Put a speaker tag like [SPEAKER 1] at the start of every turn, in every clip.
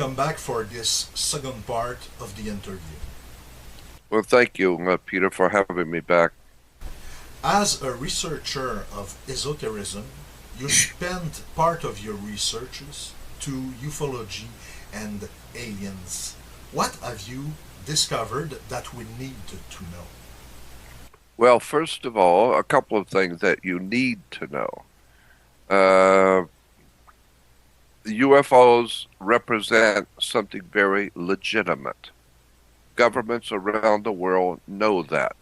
[SPEAKER 1] welcome back for this second part of the interview.
[SPEAKER 2] Well, thank you, Peter, for having me back.
[SPEAKER 1] As a researcher of esotericism, you spend part of your researches to ufology and aliens. What have you discovered that we need to know?
[SPEAKER 2] Well, first of all, a couple of things that you need to know. Uh, UFOs represent something very legitimate. Governments around the world know that.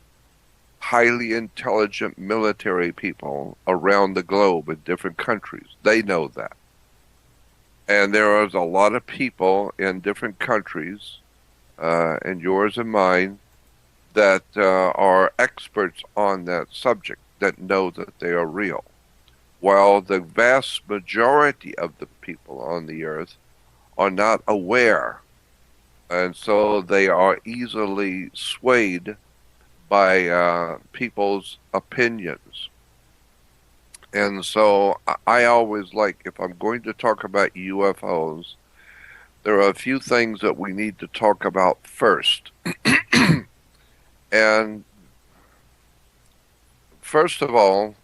[SPEAKER 2] Highly intelligent military people around the globe in different countries, they know that. And there is a lot of people in different countries, and yours and mine, that are experts on that subject that know that they are real. While the vast majority of the people on the earth are not aware, and so they are easily swayed by people's opinions. And so I always like, if I'm going to talk about UFOs, there are a few things that we need to talk about first. And first of all,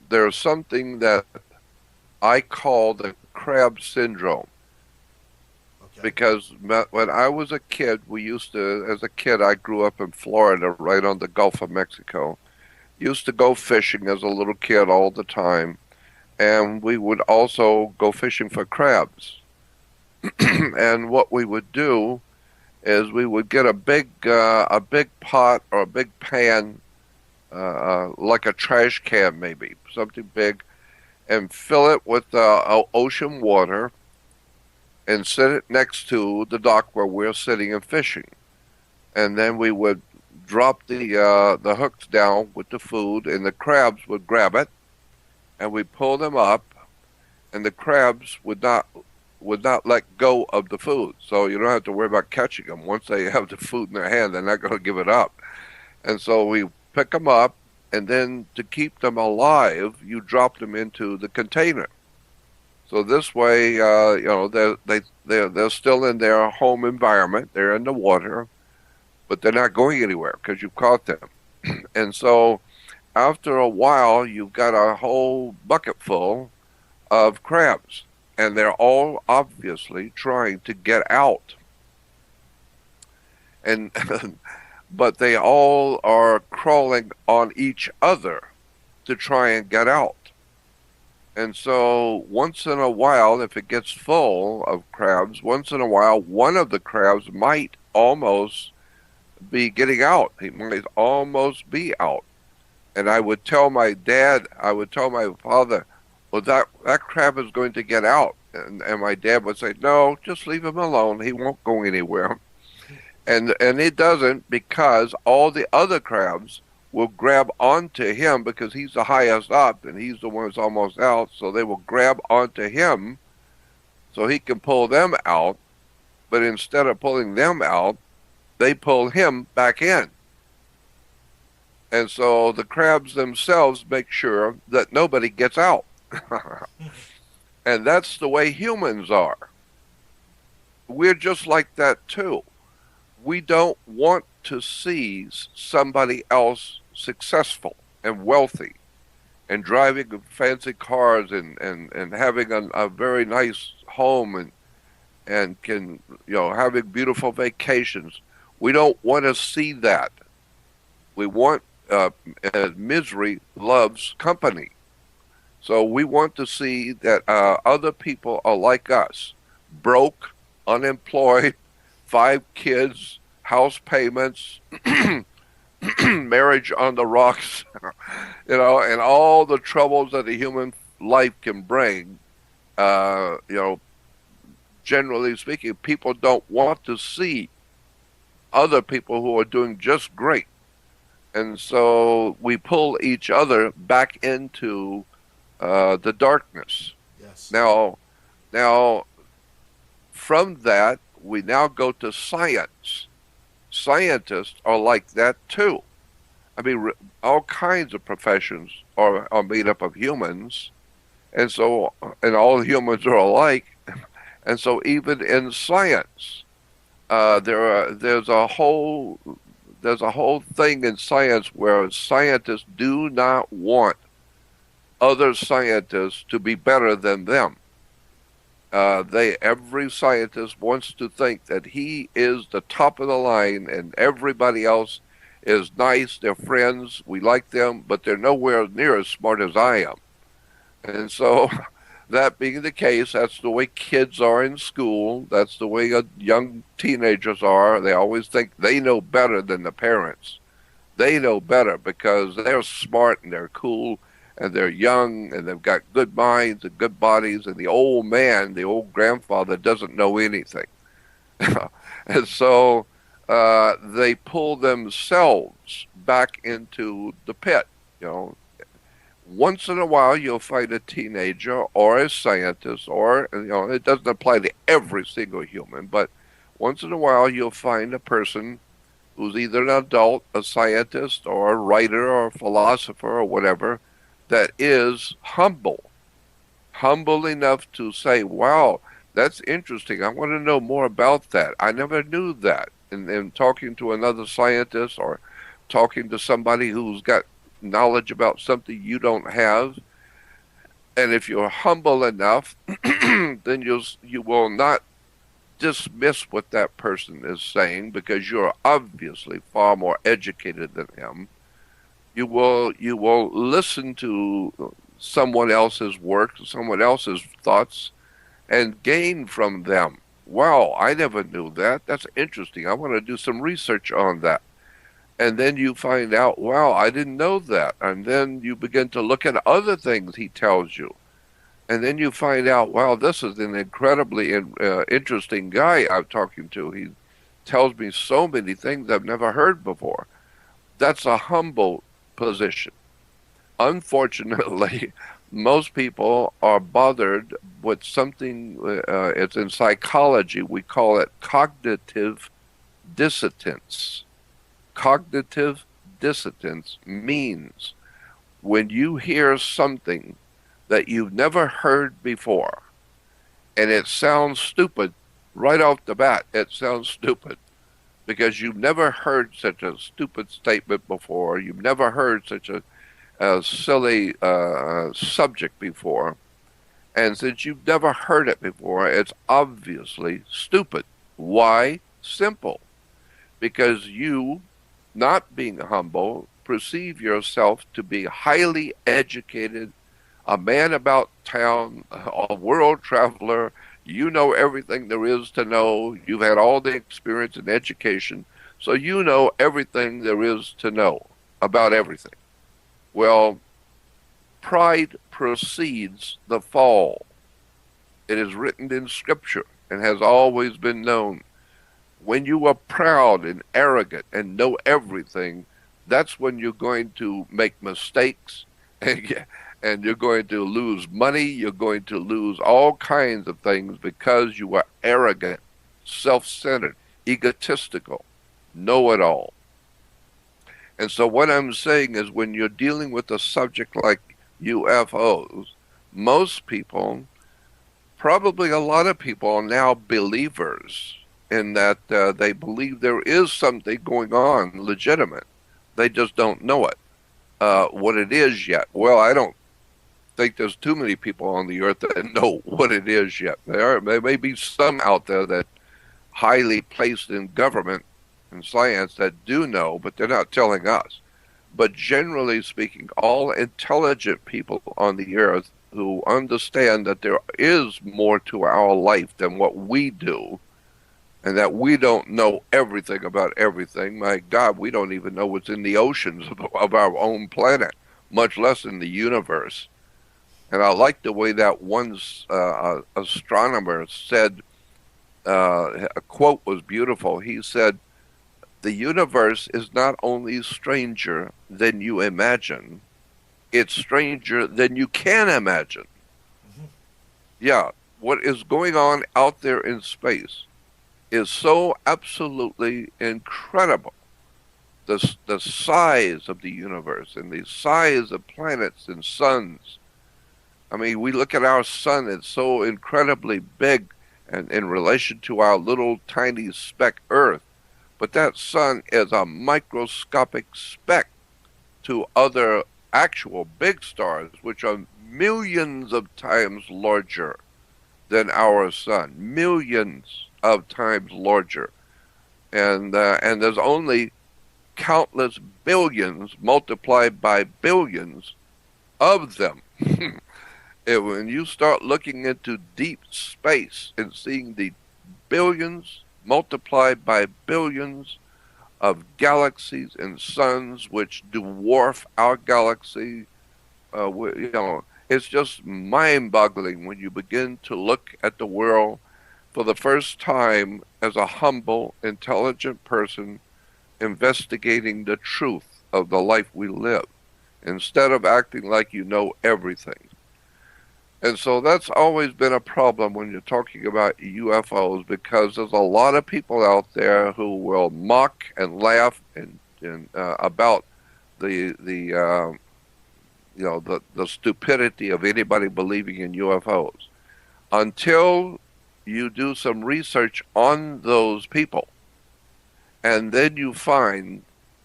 [SPEAKER 2] there's something that I call the crab syndrome.
[SPEAKER 1] Okay.
[SPEAKER 2] Because when I was a kid, as a kid, I grew up in Florida, right on the Gulf of Mexico. Used to go fishing as a little kid all the time, and we would also go fishing for crabs. And what we would do is we would get a big pot or a big pan, like a trash can maybe, something big, and fill it with ocean water and set it next to the dock where we're sitting and fishing. And then we would drop the hooks down with the food, and the crabs would grab it, and we pull them up, and the crabs would not let go of the food. So you don't have to worry about catching them. Once they have the food in their hand, they're not going to give it up. And so we pick them up, and then to keep them alive, you drop them into the container. So this way, they're still in their home environment. They're in the water, but they're not going anywhere because you caught them. And so after a while, you've got a whole bucket full of crabs, and they're all obviously trying to get out. And but they all are crawling on each other to try and get out. And so once in a while, if it gets full of crabs, once in a while, one of the crabs might almost be getting out. He might almost be out. And I would tell my dad, I would tell my father, well, that crab is going to get out. And my dad would say, no, just leave him alone. He won't go anywhere. And it doesn't, because all the other crabs will grab onto him because he's the highest up and he's the one that's almost out. So they will grab onto him so he can pull them out. But instead of pulling them out, they pull him back in. And so the crabs themselves make sure that nobody gets out. And that's the way humans are. We're just like that too. We don't want to see somebody else successful and wealthy and driving fancy cars and having a very nice home and can, having beautiful vacations. We don't want to see that. We want, misery loves company. So we want to see that other people are like us, broke, unemployed, 5 kids, house payments, marriage on the rocks, and all the troubles that a human life can bring. Uh, you know, Generally speaking, people don't want to see other people who are doing just great. And so we pull each other back into the darkness.
[SPEAKER 1] Yes.
[SPEAKER 2] Now, now, from that, we now go to science. Scientists are like that too. I mean, all kinds of professions are made up of humans, and so, and all humans are alike. And so even in science, there's a whole thing in science where scientists do not want other scientists to be better than them. Every scientist wants to think that he is the top of the line and everybody else is nice, they're friends, we like them, but they're nowhere near as smart as I am. And so, that being the case, that's the way kids are in school. That's the way young teenagers are. They always think they know better than the parents. They know better because they're smart and they're cool and they're young and they've got good minds and good bodies. And the old man, the old grandfather, doesn't know anything. And so they pull themselves back into the pit. You know, once in a while you'll find a teenager or a scientist, or it doesn't apply to every single human, but once in a while you'll find a person who's either an adult, a scientist, or a writer, or a philosopher, or whatever, that is humble enough to say, wow, that's interesting. I want to know more about that. I never knew that. And talking to another scientist or talking to somebody who's got knowledge about something you don't have, and if you're humble enough, then you will not dismiss what that person is saying because you're obviously far more educated than him. You will listen to someone else's work, someone else's thoughts, and gain from them. Wow, I never knew that. That's interesting. I want to do some research on that. And then you find out, wow, I didn't know that. And then you begin to look at other things he tells you. And then you find out, wow, this is an incredibly interesting guy I'm talking to. He tells me so many things I've never heard before. That's a humble position. Unfortunately, most people are bothered with something, it's in psychology, we call it cognitive dissonance. Cognitive dissonance means when you hear something that you've never heard before and it sounds stupid right off the bat, it sounds stupid because you've never heard such a stupid statement before, you've never heard such a silly subject before, and since you've never heard it before, it's obviously stupid. Why? Simple. Because you, not being humble, perceive yourself to be highly educated, a man about town, a world traveler. You know everything there is to know. You've had all the experience and education, so you know everything there is to know about everything. Well, pride precedes the fall. It is written in Scripture and has always been known. When you are proud and arrogant and know everything, that's when you're going to make mistakes and you're going to lose money. You're going to lose all kinds of things because you are arrogant, self-centered, egotistical, know-it-all. And so what I'm saying is when you're dealing with a subject like UFOs, most people, probably a lot of people, are now believers in that they believe there is something going on legitimate. They just don't know it, what it is yet. Well, I don't think there's too many people on the earth that know what it is yet. There may be some out there that highly placed in government and science that do know, but they're not telling us. But generally speaking, all intelligent people on the earth who understand that there is more to our life than what we do, and that we don't know everything about everything. My God, we don't even know what's in the oceans of our own planet, much less in the universe. And I like the way that one astronomer said, a quote was beautiful. He said, the universe is not only stranger than you imagine, it's stranger than you can imagine.
[SPEAKER 1] Mm-hmm.
[SPEAKER 2] Yeah, what is going on out there in space is so absolutely incredible. The size of the universe and the size of planets and suns. I mean, we look at our sun, it's so incredibly big, and in relation to our little tiny speck Earth. But that sun is a microscopic speck to other actual big stars, which are millions of times larger than our sun, millions of times larger. And there's only countless billions multiplied by billions of them. When you start looking into deep space and seeing the billions multiplied by billions of galaxies and suns which dwarf our galaxy, it's just mind-boggling when you begin to look at the world for the first time as a humble, intelligent person investigating the truth of the life we live, instead of acting like you know everything. And so that's always been a problem when you're talking about UFOs, because there's a lot of people out there who will mock and laugh about the the stupidity of anybody believing in UFOs until you do some research on those people, and then you find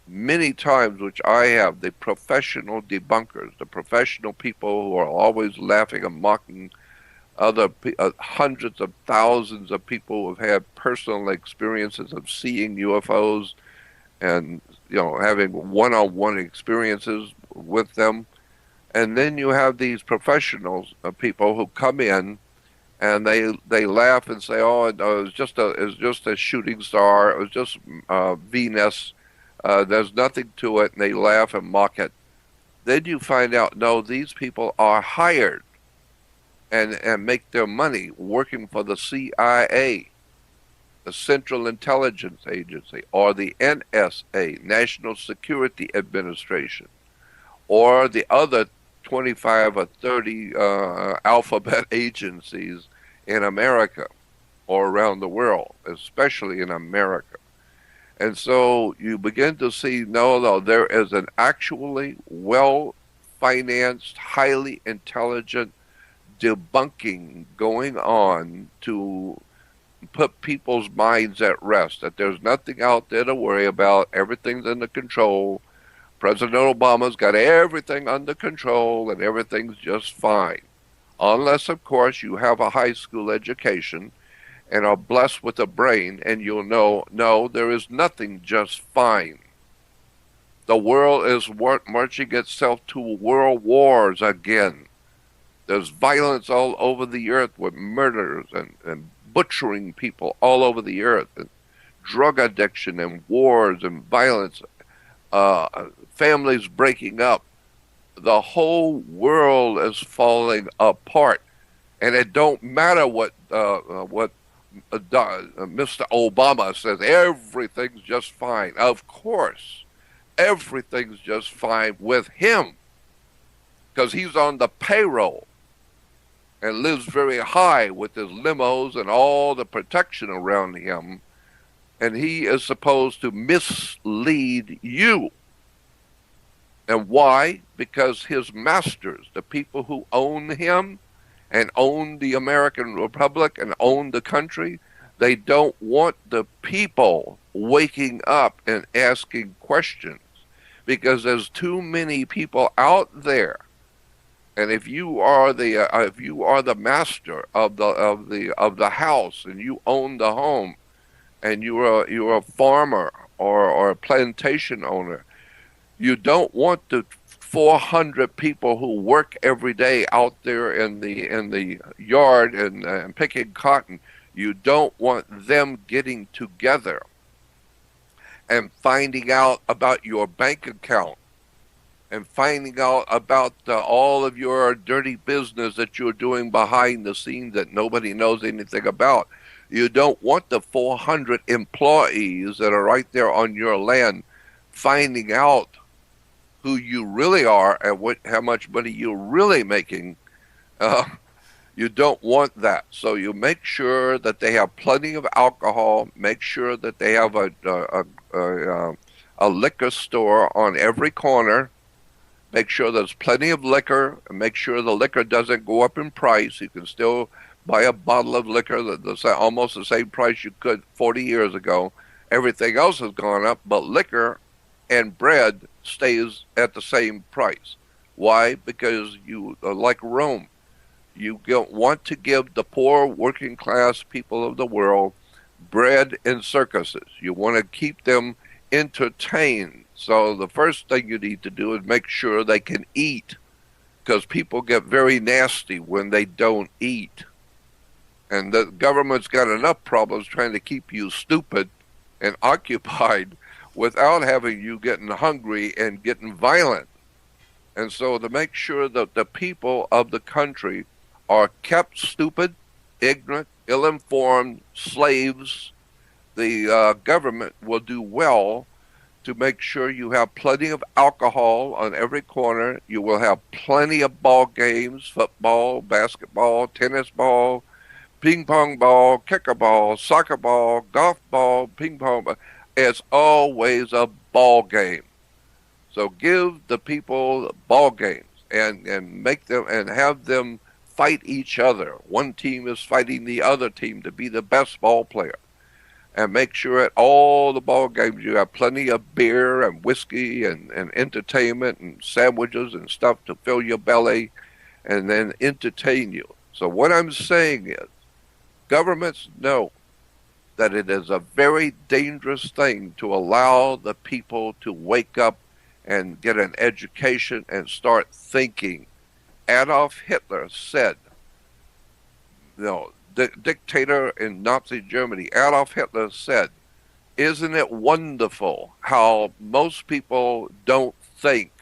[SPEAKER 2] many times, which I have, the professional debunkers, the professional people who are always laughing and mocking other hundreds of thousands of people who have had personal experiences of seeing UFOs and having one-on-one experiences with them. And then you have these professionals, people who come in and they laugh and say, "Oh, no, it was just a shooting star. It was just Venus. There's nothing to it," and they laugh and mock it. Then you find out, no, these people are hired and make their money working for the CIA, the Central Intelligence Agency, or the NSA, National Security Administration, or the other 25 or 30 alphabet agencies in America or around the world, especially in America. And so you begin to see, no, there is an actually well-financed, highly intelligent debunking going on to put people's minds at rest, that there's nothing out there to worry about, everything's under control. President Obama's got everything under control and everything's just fine. Unless, of course, you have a high school education and are blessed with a brain, and you'll know, no, there is nothing just fine. The world is marching itself to world wars again. There's violence all over the earth with murders and butchering people all over the earth, and drug addiction and wars and violence, families breaking up. The whole world is falling apart, and it don't matter what Mr. Obama says, everything's just fine. Of course, everything's just fine with him, because he's on the payroll and lives very high with his limos and all the protection around him, and he is supposed to mislead you. And why? Because his masters, the people who own him and own the American Republic and own the country, they don't want the people waking up and asking questions, because there's too many people out there. And if you are the master of the house, and you own the home, and you're a farmer or a plantation owner, you don't want the 400 people who work every day out there in the yard and picking cotton. You don't want them getting together and finding out about your bank account and finding out about all of your dirty business that you're doing behind the scenes that nobody knows anything about. You don't want the 400 employees that are right there on your land finding out who you really are and how much money you're really making. You don't want that. So you make sure that they have plenty of alcohol. Make sure that they have a liquor store on every corner. Make sure there's plenty of liquor, and make sure the liquor doesn't go up in price. You can still buy a bottle of liquor almost the same price you could 40 years ago. Everything else has gone up, but liquor and bread stays at the same price. Why? Because you, like Rome, you want to give the poor working class people of the world bread and circuses. You want to keep them entertained. So the first thing you need to do is make sure they can eat, because people get very nasty when they don't eat. And the government's got enough problems trying to keep you stupid and occupied without having you getting hungry and getting violent. And so to make sure that the people of the country are kept stupid, ignorant, ill-informed slaves, the government will do well to make sure you have plenty of alcohol on every corner. You will have plenty of ball games, football, basketball, tennis ball, ping pong ball, kicker ball, soccer ball, golf ball, ping pong ball. It's always a ball game. So give the people ball games and make them and have them fight each other. One team is fighting the other team to be the best ball player. And make sure at all the ball games you have plenty of beer and whiskey and entertainment and sandwiches and stuff to fill your belly and then entertain you. So what I'm saying is, governments know that it is a very dangerous thing to allow the people to wake up and get an education and start thinking. Adolf Hitler said, the dictator in Nazi Germany, Adolf Hitler said, "Isn't it wonderful how most people don't think?"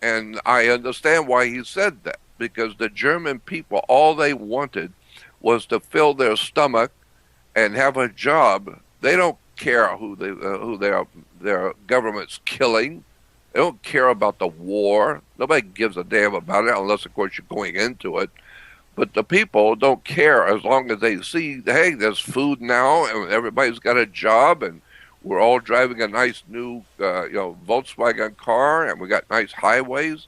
[SPEAKER 2] And I understand why he said that, because the German people, all they wanted was to fill their stomach and have a job. They don't care who their government's killing. They don't care about the war. Nobody gives a damn about it, unless, of course, you're going into it. But the people don't care as long as they see, hey, there's food now, and everybody's got a job, and we're all driving a nice new, Volkswagen car, and we got nice highways.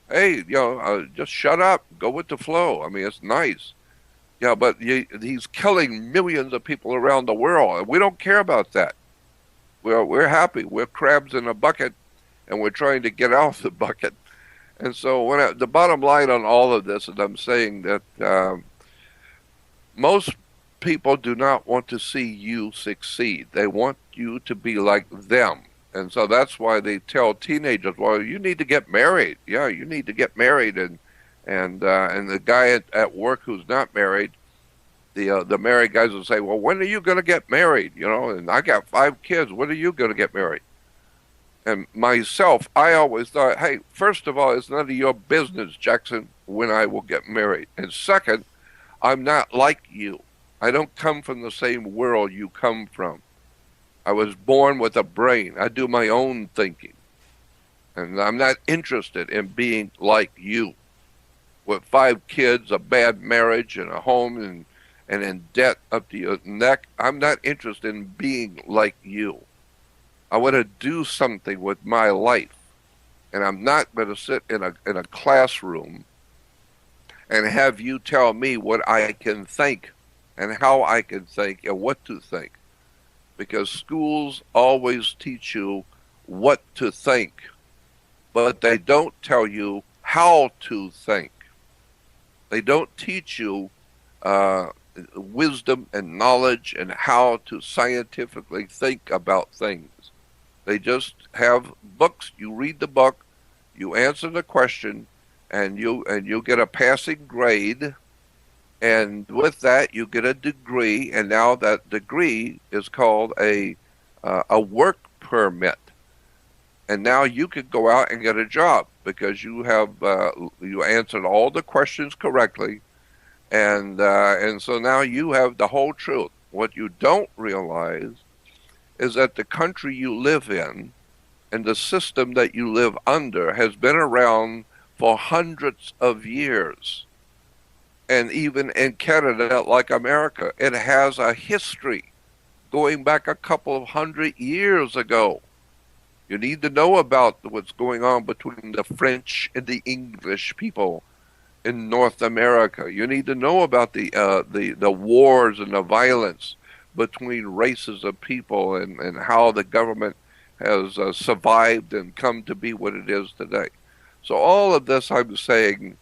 [SPEAKER 2] Hey, just shut up, go with the flow. I mean, it's nice. Yeah, but he's killing millions of people around the world, and we don't care about that. We're happy. We're crabs in a bucket, and we're trying to get out of the bucket. And so the bottom line on all of this is I'm saying that most people do not want to see you succeed. They want you to be like them. And so that's why they tell teenagers, well, you need to get married. Yeah, you need to get married. And the guy at work who's not married, the married guys will say, well, when are you going to get married? And I got 5 kids. When are you going to get married? And myself, I always thought, hey, first of all, it's none of your business, Jackson, when I will get married. And second, I'm not like you. I don't come from the same world you come from. I was born with a brain. I do my own thinking. And I'm not interested in being like you. With 5 kids, a bad marriage, and a home, and in debt up to your neck, I'm not interested in being like you. I want to do something with my life, and I'm not going to sit in a classroom and have you tell me what I can think and how I can think and what to think, because schools always teach you what to think, but they don't tell you how to think. They don't teach you wisdom and knowledge and how to scientifically think about things. They just have books. You read the book, you answer the question, and you get a passing grade, and with that you get a degree, and now that degree is called a work permit, and now you can go out and get a job because you have you answered all the questions correctly, and so now you have the whole truth. What you don't realize is that the country you live in and the system that you live under has been around for hundreds of years. And even in Canada, like America, it has a history going back a couple of 100 years ago. You need to know about what's going on between the French and the English people. in North America. You need to know about the wars and the violence between races of people, and how the government has survived and come to be what it is today. So all of this I'm saying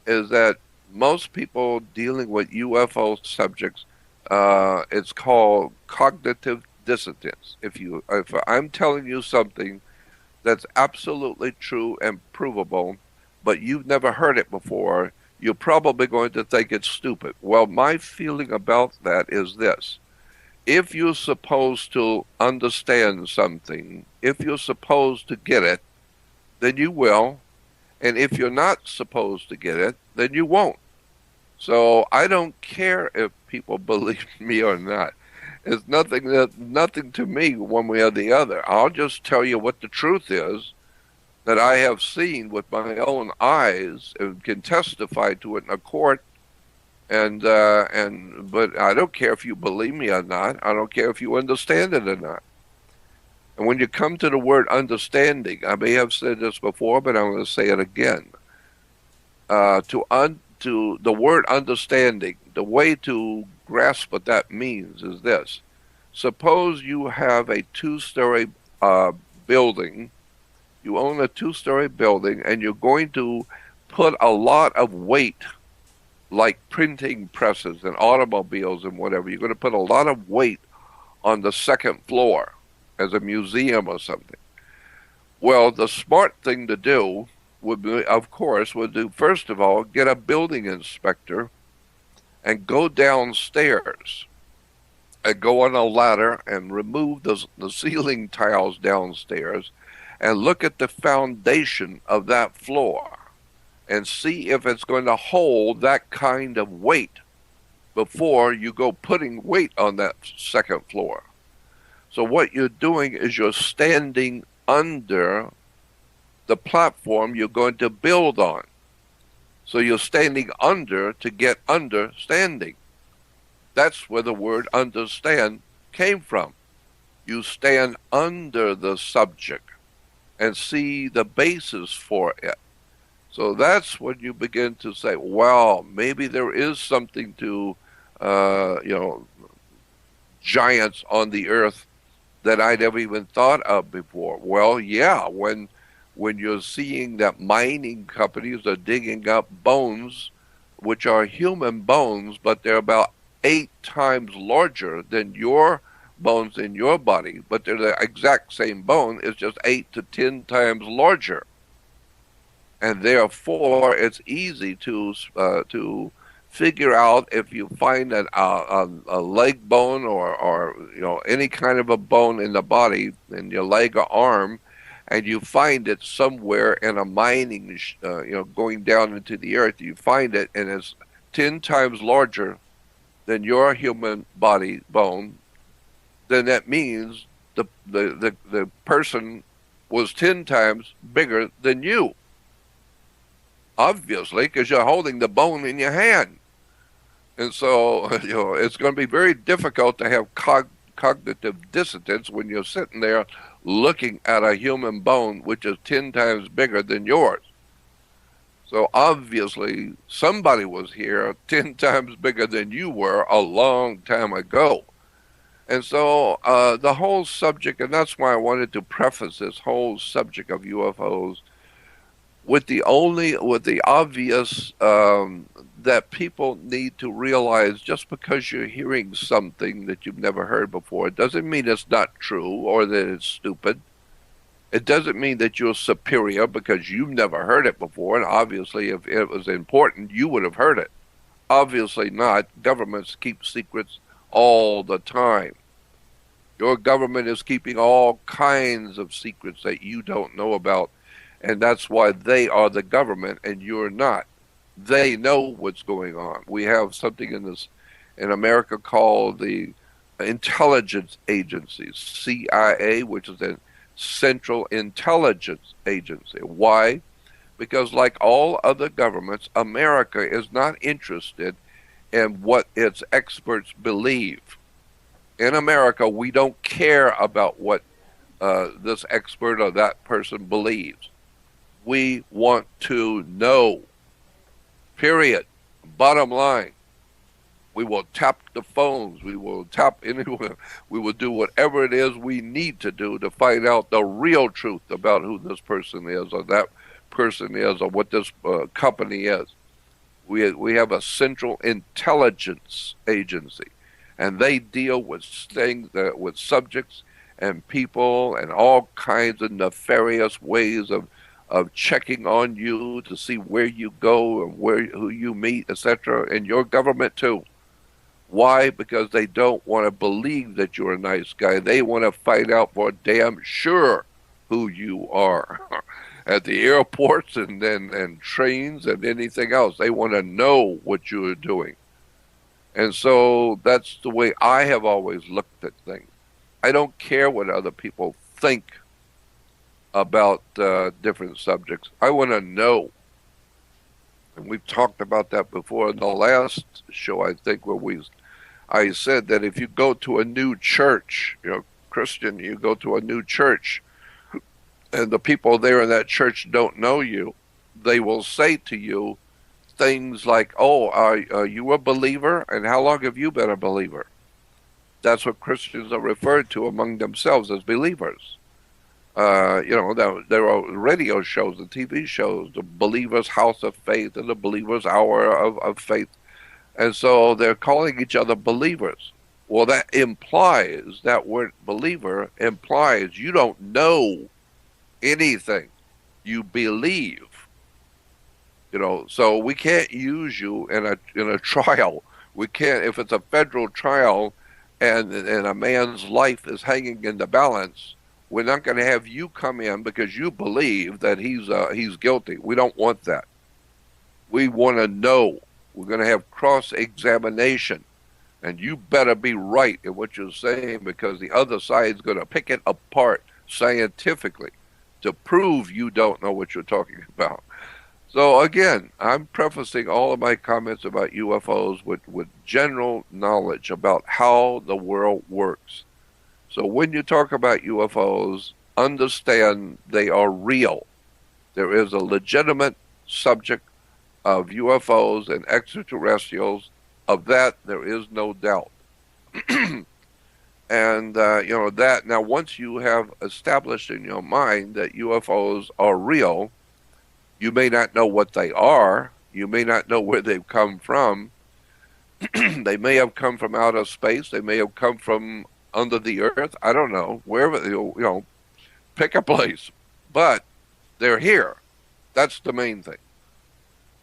[SPEAKER 2] is that most people dealing with UFO subjects, it's called cognitive dissonance. If I'm telling you something that's absolutely true and provable, but you've never heard it before, you're probably going to think it's stupid. Well, my feeling about that is this. If you're supposed to understand something, if you're supposed to get it, then you will. And if you're not supposed to get it, then you won't. So I don't care if people believe me or not. It's nothing to me one way or the other. I'll just tell you what the truth is that I have seen with my own eyes and can testify to it in a court. But I don't care if you believe me or not. I don't care if you understand it or not. And when you come to the word understanding, I may have said this before, but I'm going to say it again. To the word understanding, the way to grasp what that means is this. Suppose you have a two-story building. You own a two-story building, and you're going to put a lot of weight, like printing presses and automobiles and whatever. You're going to put a lot of weight on the second floor as a museum or something. Well, the smart thing to do would be, of course, first of all, get a building inspector and go downstairs and go on a ladder and remove the ceiling tiles downstairs and look at the foundation of that floor and see if it's going to hold that kind of weight before you go putting weight on that second floor. So what you're doing is you're standing under the platform you're going to build on. So you're standing under to get understanding. That's where the word understand came from. You stand under the subject and see the basis for it. So that's when you begin to say, well, maybe there is something to, giants on the earth that I never even thought of before. Well, yeah, when you're seeing that mining companies are digging up bones, which are human bones, but they're about 8 times larger than your bones in your body, but they're the exact same bone, it's just 8 to 10 times larger. And therefore, it's easy to figure out if you find a leg bone or any kind of a bone in the body, in your leg or arm, and you find it somewhere in a mining, going down into the earth, you find it and it's 10 times larger than your human body bone, then that means the person was 10 times bigger than you. Obviously, because you're holding the bone in your hand. And so, it's going to be very difficult to have cognitive dissonance when you're sitting there looking at a human bone which is 10 times bigger than yours. So obviously, somebody was here 10 times bigger than you were a long time ago. And so the whole subject, and that's why I wanted to preface this whole subject of UFOs with the obvious that people need to realize, just because you're hearing something that you've never heard before, it doesn't mean it's not true or that it's stupid. It doesn't mean that you're superior because you've never heard it before, and obviously if it was important, you would have heard it. Obviously not. Governments keep secrets all the time. Your government is keeping all kinds of secrets that you don't know about, and that's why they are the government and you're not. They know what's going on. We have something in America called the intelligence agencies, CIA, which is a Central Intelligence Agency. Why? Because like all other governments, America is not interested in what its experts believe. In America, we don't care about what this expert or that person believes. We want to know. Period. Bottom line. We will tap the phones. We will tap anywhere. We will do whatever it is we need to do to find out the real truth about who this person is, or that person is, or what this company is. We have a central intelligence agency, and they deal with things, with subjects and people, and all kinds of nefarious ways of checking on you to see where you go and who you meet, etc. And your government too. Why? Because they don't want to believe that you're a nice guy. They want to find out for damn sure who you are at the airports and trains and anything else. They want to know what you're doing. And so that's the way I have always looked at things. I don't care what other people think about different subjects. I want to know. And we've talked about that before in the last show, I think, where I said that if you go to a new church, Christian, you go to a new church, and the people there in that church don't know you, they will say to you things like, "Oh, are you a believer? And how long have you been a believer?" That's what Christians are referred to among themselves as believers. There are radio shows and TV shows, the Believer's House of Faith and the Believer's Hour of Faith. And so they're calling each other believers. Well, that word believer implies you don't know anything. You believe. So we can't use you in a trial. We can't, if it's a federal trial and a man's life is hanging in the balance, we're not going to have you come in because you believe that he's guilty. We don't want that. We want to know. We're going to have cross-examination, and you better be right in what you're saying, because the other side's going to pick it apart scientifically to prove you don't know what you're talking about. So again, I'm prefacing all of my comments about UFOs with general knowledge about how the world works. So when you talk about UFOs, understand they are real. There is a legitimate subject of UFOs and extraterrestrials. Of that, there is no doubt. And, that, now once you have established in your mind that UFOs are real, you may not know what they are. You may not know where they've come from. They may have come from outer space. They may have come from under the earth. I don't know. Wherever, pick a place. But they're here. That's the main thing.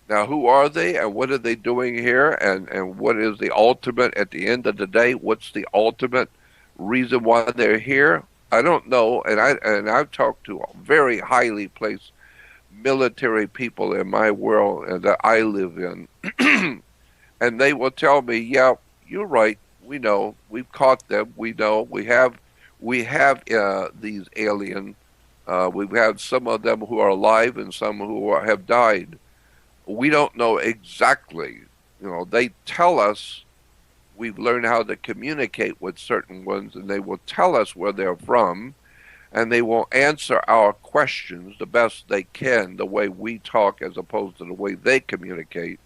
[SPEAKER 2] Now, who are they and what are they doing here, and what is the ultimate, at the end of the day, what's the ultimate reason why they're here? I don't know, and I've talked to very highly placed military people in my world that I live in, and they will tell me, "Yeah, you're right. We know. We've caught them. We know. We have these aliens. We've had some of them who are alive and some who have died. We don't know exactly. They tell us we've learned how to communicate with certain ones, and they will tell us where they're from, and they will answer our questions the best they can, the way we talk as opposed to the way they communicate.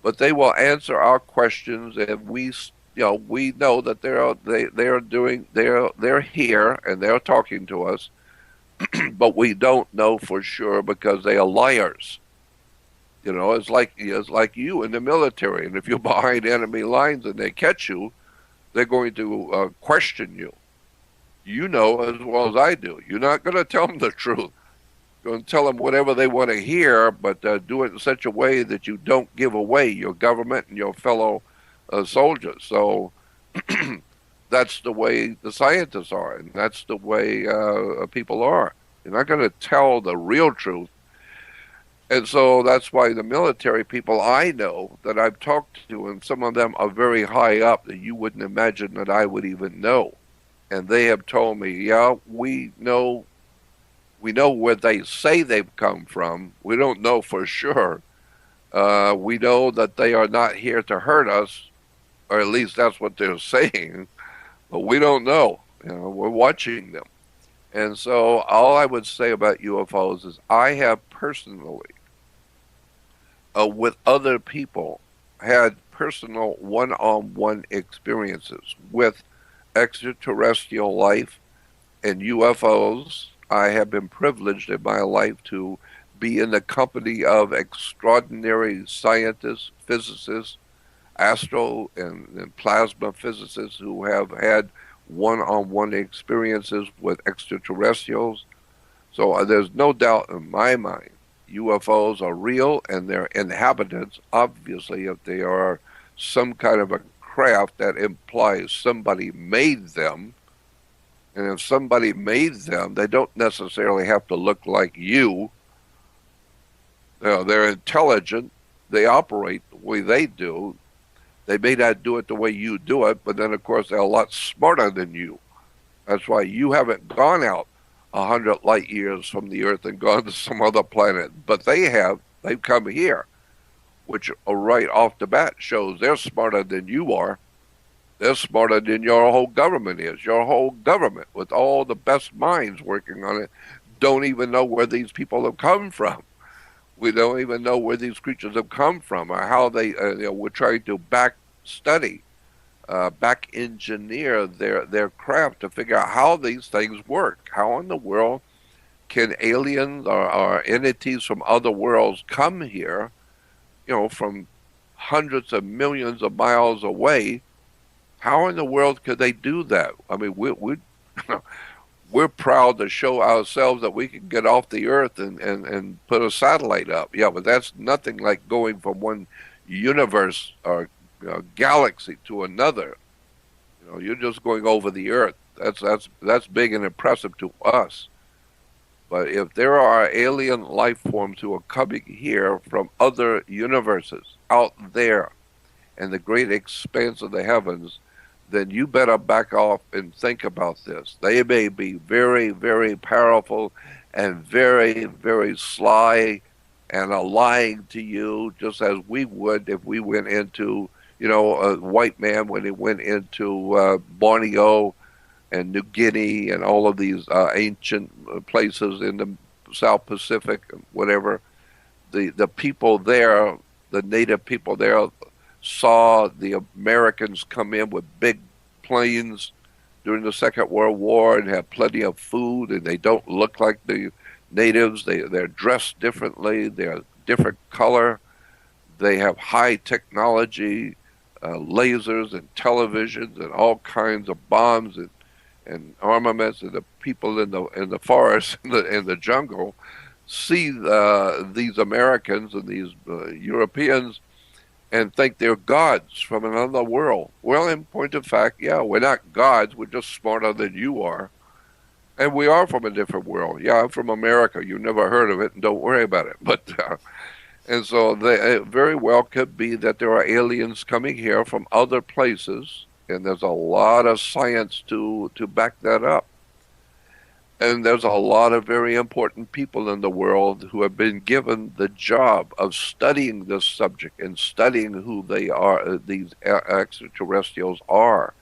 [SPEAKER 2] But they will answer our questions, and we know that they're here and they're talking to us, but we don't know for sure because they are liars. It's like you in the military, and if you're behind enemy lines and they catch you, they're going to question you. You know as well as I do. You're not going to tell them the truth. You're going to tell them whatever they want to hear, but do it in such a way that you don't give away your government and your fellow soldiers. So that's the way the scientists are, and that's the way people are. You're not going to tell the real truth. And so that's why the military people I know that I've talked to, and some of them are very high up that you wouldn't imagine that I would even know. And they have told me, yeah, we know where they say they've come from. We don't know for sure. We know that they are not here to hurt us, or at least that's what they're saying. But we don't know. We're watching them. And so all I would say about UFOs is I have personally with other people, had personal one-on-one experiences with extraterrestrial life and UFOs. I have been privileged in my life to be in the company of extraordinary scientists, physicists, astro and plasma physicists who have had one-on-one experiences with extraterrestrials. So there's no doubt in my mind UFOs are real and their inhabitants, obviously, if they are some kind of a craft that implies somebody made them. And if somebody made them, they don't necessarily have to look like you. You know, they're intelligent. They operate the way they do. They may not do it the way you do it, but then, of course, they're a lot smarter than you. That's why you haven't gone out 100 light years from the Earth and gone to some other planet. But they have. They've come here, which right off the bat shows they're smarter than you are. They're smarter than your whole government is. Your whole government, with all the best minds working on it, don't even know where these people have come from. We don't even know where these creatures have come from or how they. We're trying to back study, back engineer their craft to figure out how these things work. How in the world can aliens or entities from other worlds come here? From hundreds of millions of miles away. How in the world could they do that? I mean, we're proud to show ourselves that we can get off the Earth and put a satellite up. Yeah, but that's nothing like going from one universe or galaxy to another. You're just going over the Earth. That's big and impressive to us. But if there are alien life forms who are coming here from other universes out there in the great expanse of the heavens, then you better back off and think about this. They may be very, very powerful and very, very sly and are lying to you just as we would if we went into, a white man when he went into Borneo and New Guinea and all of these ancient places in the South Pacific and whatever. The people there, the native people there, saw the Americans come in with big planes during the Second World War and have plenty of food, and they don't look like the natives. They're dressed differently. They're different color. They have high technology, lasers and televisions and all kinds of bombs and armaments. And the people in the forest in the jungle see these Americans and these Europeans and think they're gods from another world. Well, in point of fact, yeah, we're not gods. We're just smarter than you are. And we are from a different world. Yeah, I'm from America. You never heard of it, and don't worry about it. But and so it very well could be that there are aliens coming here from other places, and there's a lot of science to back that up. And there's a lot of very important people in the world who have been given the job of studying this subject and studying who they are, these extraterrestrials are,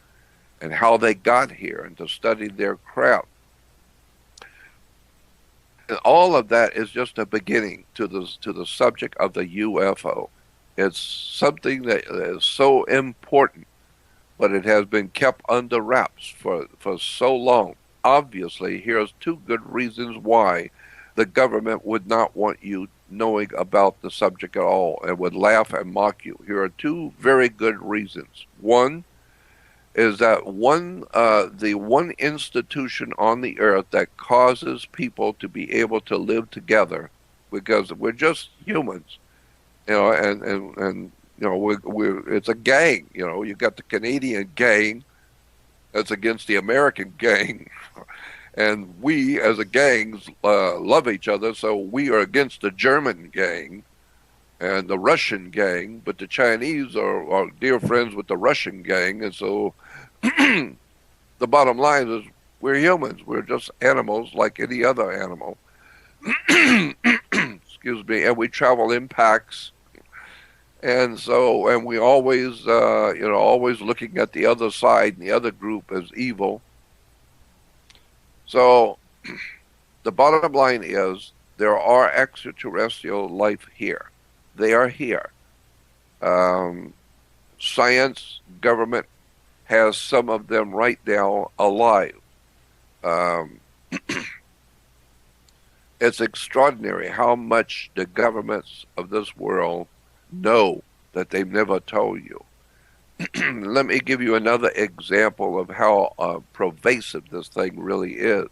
[SPEAKER 2] and how they got here, and to study their craft. And all of that is just a beginning to the subject of the UFO. It's something that is so important, but it has been kept under wraps for so long. Obviously, here's two good reasons why the government would not want you knowing about the subject at all and would laugh and mock you. Here are two very good reasons. One is that the one institution on the earth that causes people to be able to live together, because we're just humans, and we're it's a gang. You got the Canadian gang that's against the American gang. And we, as a gang, love each other, so we are against the German gang and the Russian gang, but the Chinese are dear friends with the Russian gang, and so the bottom line is we're humans. We're just animals like any other animal. Excuse me. And we travel in packs. And we always, always looking at the other side and the other group as evil. So the bottom line is there are extraterrestrial life here. They are here. Um, Science, government has some of them right now alive. Um, it's extraordinary how much the governments of this world know that they've never told you. Let me give you another example of how pervasive this thing really is.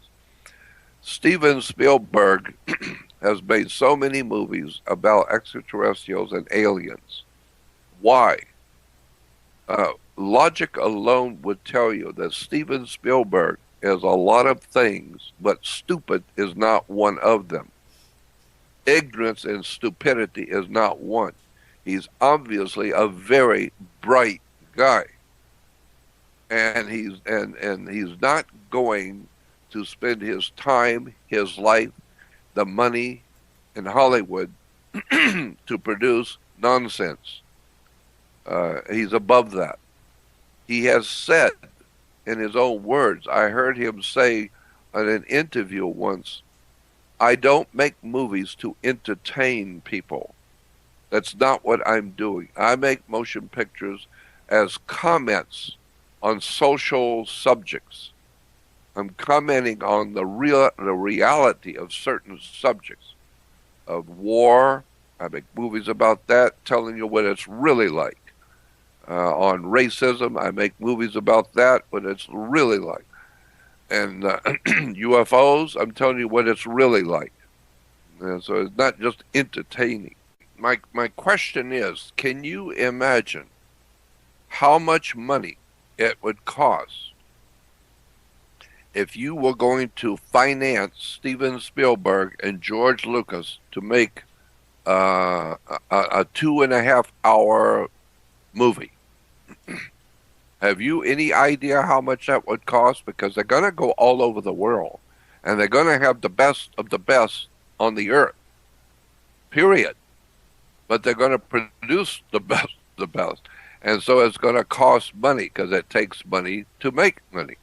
[SPEAKER 2] Steven Spielberg has made so many movies about extraterrestrials and aliens. Why? Logic alone would tell you that Steven Spielberg is a lot of things, but stupid is not one of them. Ignorance and stupidity is not one. He's obviously a very bright guy, and he's not going to spend his time, his life, the money in Hollywood to produce nonsense. He's above that. He has said in his own words, I heard him say in an interview once, I don't make movies to entertain people. That's not what I'm doing. I make motion pictures as comments on social subjects. I'm commenting on the reality of certain subjects of war. I make movies about that, telling you what it's really like. On racism, I make movies about that, what it's really like. And UFOs, I'm telling you what it's really like. And so it's not just entertaining. My question is, can you imagine how much money it would cost if you were going to finance Steven Spielberg and George Lucas to make a 2.5 hour movie? Have you any idea how much that would cost? Because they're going to go all over the world, and they're going to have the best of the best on the earth, period. But they're going to produce the best of the best. And so it's going to cost money, because it takes money to make money.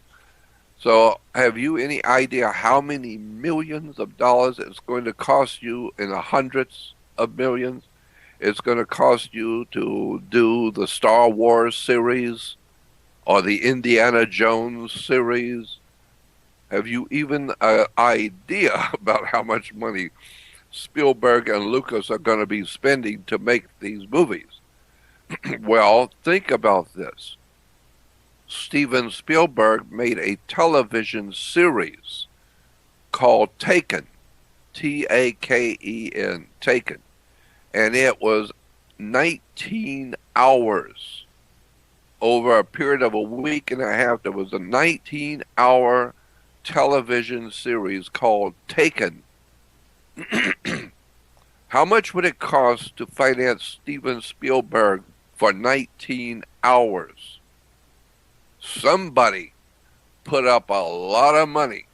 [SPEAKER 2] So have you any idea how many millions of dollars it's going to cost you, in the hundreds of millions? It's going to cost you to do the Star Wars series or the Indiana Jones series. Have you even an idea about how much money Spielberg and Lucas are going to be spending to make these movies? Well, think about this. Steven Spielberg made a television series called Taken, Taken, Taken. And it was 19 hours. Over a period of a week and a half, there was a 19-hour television series called Taken. How much would it cost to finance Steven Spielberg for 19 hours? Somebody put up a lot of money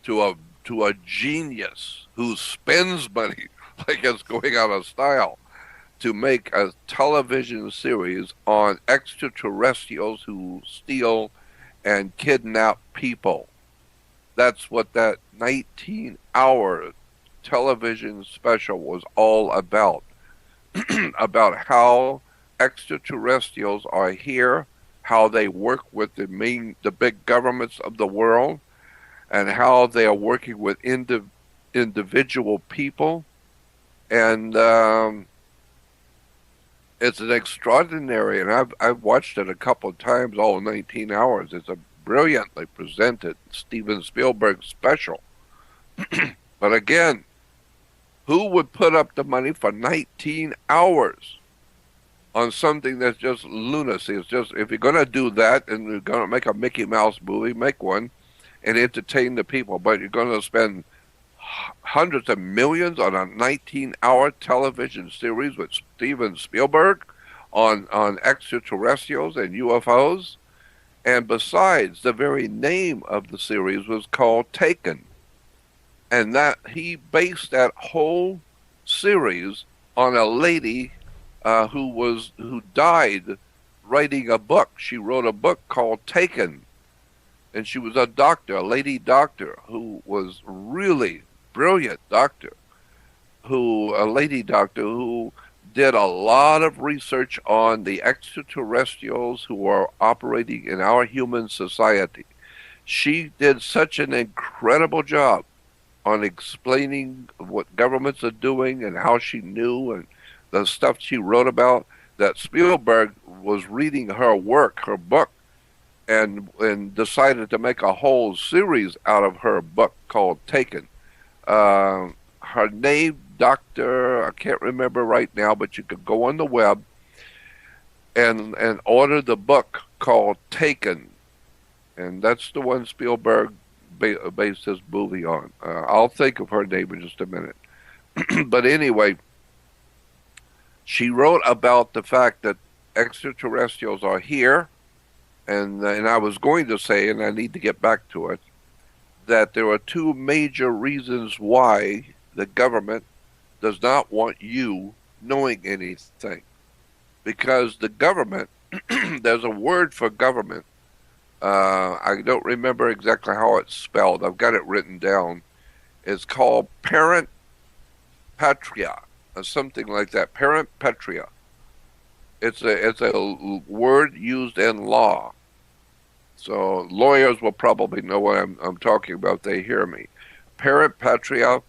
[SPEAKER 2] to a genius who spends money like it's going out of style to make a television series on extraterrestrials who steal and kidnap people. That's what that 19-hour television special was all about. About how extraterrestrials are here, how they work with the big governments of the world, and how they are working with individual people. And it's an extraordinary, and I've watched it a couple of times, all 19 hours. It's a brilliantly presented Steven Spielberg special. But again, who would put up the money for 19 hours on something that's just lunacy? It's just, if you're going to do that and you're going to make a Mickey Mouse movie, make one and entertain the people. But you're going to spend hundreds of millions on a 19-hour television series with Steven Spielberg on extraterrestrials and UFOs. And besides, the very name of the series was called Taken. And that he based that whole series on a lady who died writing a book. She wrote a book called Taken. And she was a doctor, a lady doctor, who was really brilliant doctor. a lady doctor who did a lot of research on the extraterrestrials who are operating in our human society. She did such an incredible job on explaining what governments are doing and how she knew and the stuff she wrote about that Spielberg was reading her work, her book, and decided to make a whole series out of her book called Taken. Her name, Doctor, I can't remember right now, but you could go on the web and order the book called Taken, and that's the one Spielberg based his movie on. I'll think of her name in just a minute. But anyway, she wrote about the fact that extraterrestrials are here, and I was going to say, and I need to get back to it, that there are two major reasons why the government does not want you knowing anything. Because the government, there's a word for government. I don't remember exactly how it's spelled. I've got it written down. It's called parent patria, or something like that. Parent patria. It's a word used in law. So lawyers will probably know what I'm talking about. They hear me. Parent patria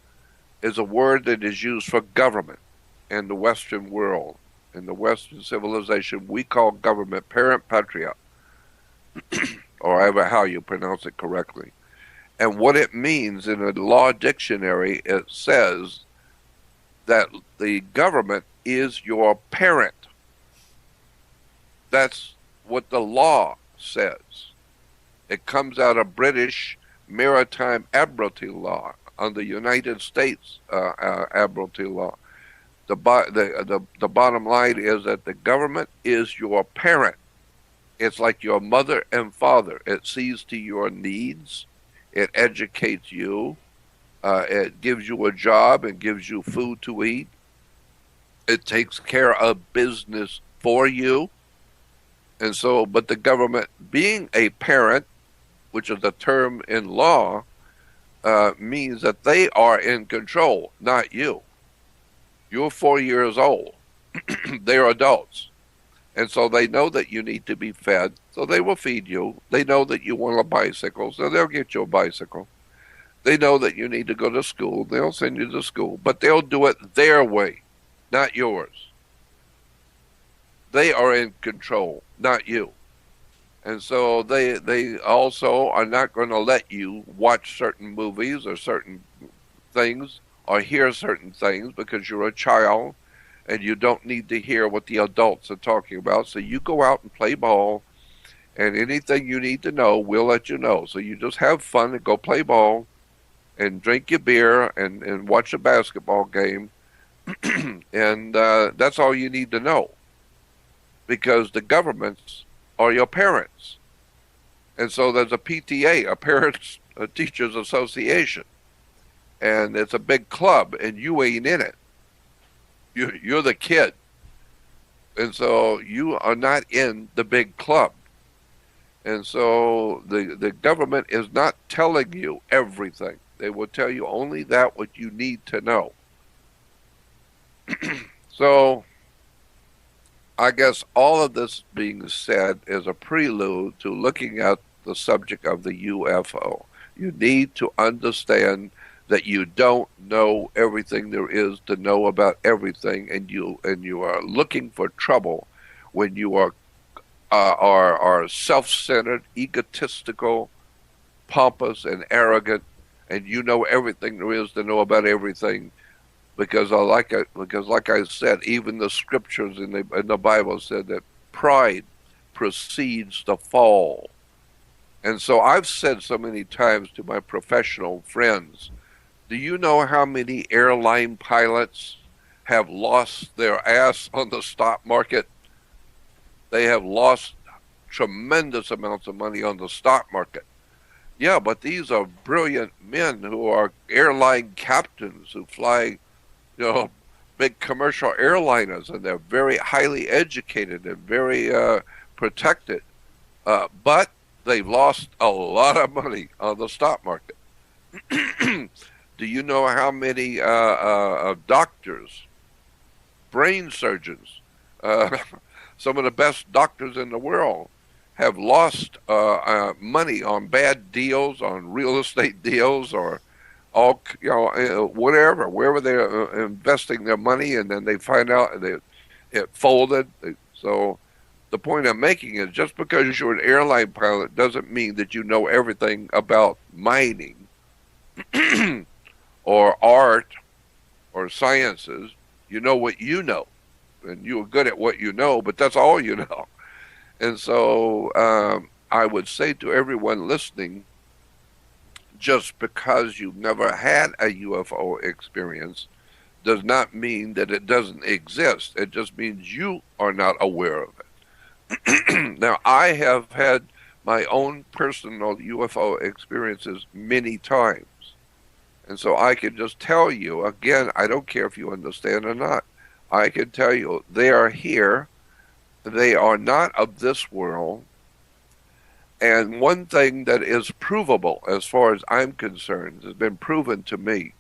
[SPEAKER 2] is a word that is used for government in the Western world. In the Western civilization, we call government parent patria, or however how you pronounce it correctly. And what it means in a law dictionary, it says that the government is your parent. That's what the law says. It comes out of British maritime admiralty law, on the United States admiralty law. The bottom line is that the government is your parent. It's like your mother and father. It sees to your needs. It educates you. It gives you a job and gives you food to eat. It takes care of business for you. And so, but the government being a parent, which is a term in law, means that they are in control, not you. You're 4 years old. They're adults. And so they know that you need to be fed, so they will feed you. They know that you want a bicycle, so they'll get you a bicycle. They know that you need to go to school, they'll send you to school, but they'll do it their way, not yours. They are in control, not you. And so they also are not going to let you watch certain movies or certain things or hear certain things because you're a child and you don't need to hear what the adults are talking about. So you go out and play ball, and anything you need to know, we'll let you know. So you just have fun and go play ball and drink your beer and watch a basketball game. And that's all you need to know, because the governments are your parents. And so there's a PTA, a Parents Teachers Association, and it's a big club, and you ain't in it. You're the kid. And so you are not in the big club. And so the government is not telling you everything. They will tell you only that what you need to know. So I guess all of this being said is a prelude to looking at the subject of the UFO. You need to understand that you don't know everything there is to know about everything, and you are looking for trouble when you are self-centered, egotistical, pompous, and arrogant, and you know everything there is to know about everything. Because like I said, even the scriptures in the Bible said that pride precedes the fall. And so I've said so many times to my professional friends, do you know how many airline pilots have lost their ass on the stock market? They have lost tremendous amounts of money on the stock market. Yeah, but these are brilliant men who are airline captains who fly, big commercial airliners, and they're very highly educated and very protected. But they've lost a lot of money on the stock market. Do you know how many doctors, brain surgeons, uh, some of the best doctors in the world have lost money on bad deals, on real estate deals, or all whatever, wherever they're investing their money, and then they find out that it folded. So the point I'm making is just because you're an airline pilot doesn't mean that you know everything about mining or art or sciences. You know what you know, and you're good at what you know, but that's all you know. And so I would say to everyone listening, just because you've never had a UFO experience does not mean that it doesn't exist. It just means you are not aware of it. Now, I have had my own personal UFO experiences many times. And so I can just tell you, again, I don't care if you understand or not. I can tell you they are here. They are not of this world. And one thing that is provable, as far as I'm concerned, has been proven to me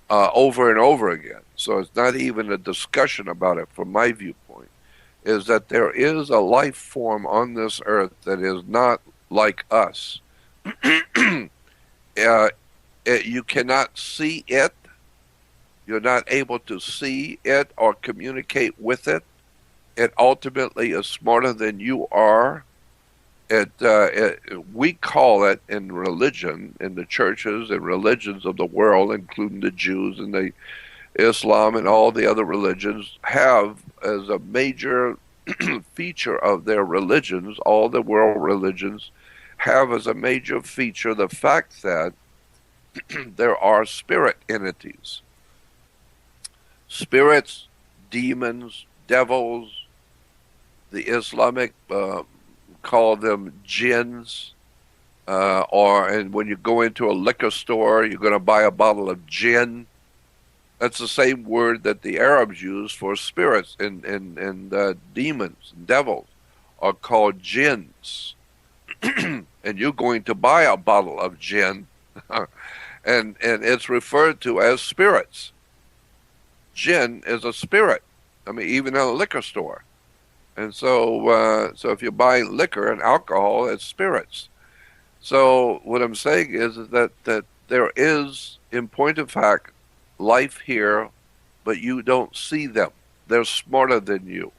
[SPEAKER 2] over and over again. So it's not even a discussion about it from my viewpoint, is that there is a life form on this earth that is not like us. You cannot see it. You're not able to see it or communicate with it. It ultimately is smarter than you are. We call it in religion, in the churches and religions of the world, including the Jews and the Islam and all the other religions, have as a major feature of their religions, all the world religions have as a major feature the fact that there are spirit entities. Spirits, demons, devils, the Islamic call them jinns, and when you go into a liquor store, you're going to buy a bottle of gin. That's the same word that the Arabs use for spirits, and demons and devils are called jinns. And you're going to buy a bottle of gin, and it's referred to as spirits. Gin is a spirit. I mean, even in a liquor store. And so if you buy liquor and alcohol, it's spirits. So what I'm saying is that there is, in point of fact, life here, but you don't see them. They're smarter than you.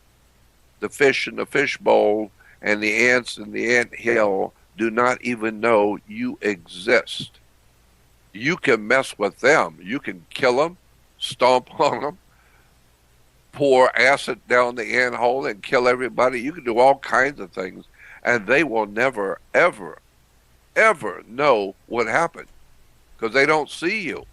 [SPEAKER 2] The fish in the fish bowl and the ants in the ant hill do not even know you exist. You can mess with them. You can kill them, stomp on them, pour acid down the ant hole and kill everybody. You can do all kinds of things, and they will never, ever, ever know what happened because they don't see you.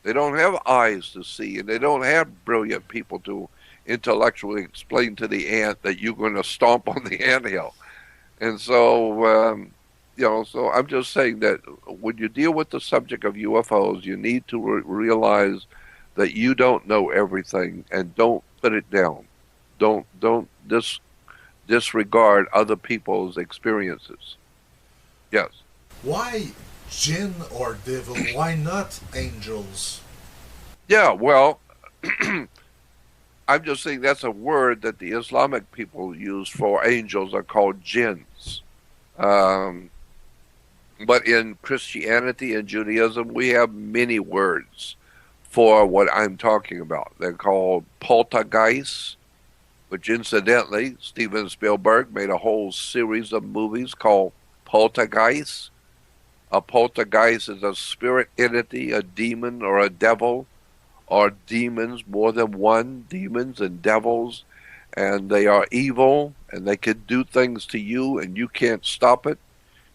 [SPEAKER 2] They don't have eyes to see, and they don't have brilliant people to intellectually explain to the ant that you're going to stomp on the anthill. And so, so I'm just saying that when you deal with the subject of UFOs, you need to realize that you don't know everything, and don't put it down. Don't disregard other people's experiences. Yes.
[SPEAKER 1] Why jinn or devil? Why not angels?
[SPEAKER 2] Yeah, well, I'm just saying that's a word that the Islamic people use for angels, are called jinns. But in Christianity and Judaism, we have many words for what I'm talking about. They're called poltergeists, which incidentally, Steven Spielberg made a whole series of movies called Poltergeist. A poltergeist is a spirit entity, a demon or a devil, or demons, more than one, demons and devils, and they are evil, and they can do things to you, and you can't stop it.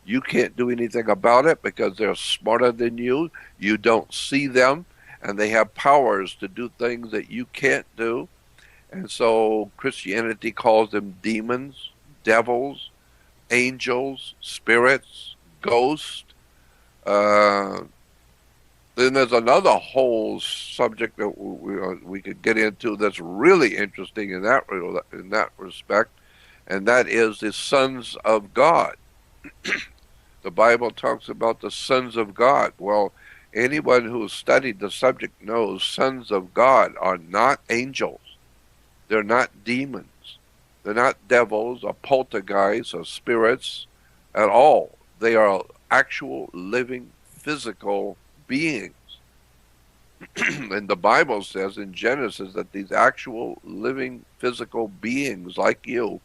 [SPEAKER 2] You can't do anything about it because they're smarter than you. You don't see them, and they have powers to do things that you can't do. And so Christianity calls them demons, devils, angels, spirits, ghosts. Then there's another whole subject that we could get into that's really interesting in that respect, and that is the sons of God. The Bible talks about the sons of God. Well, Anyone who has studied the subject knows sons of God are not angels. They're not demons. They're not devils or poltergeists or spirits at all. They are actual living physical beings. And the Bible says in Genesis that these actual living physical beings like you,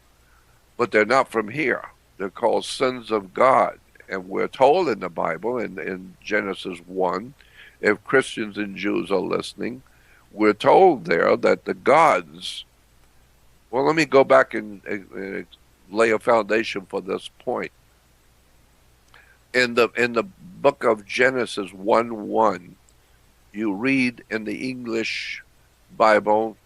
[SPEAKER 2] but they're not from here. They're called sons of God. And we're told in the Bible, in Genesis 1, if Christians and Jews are listening, we're told there that the gods, well, let me go back and lay a foundation for this point. In the book of Genesis 1:1, you read in the English Bible,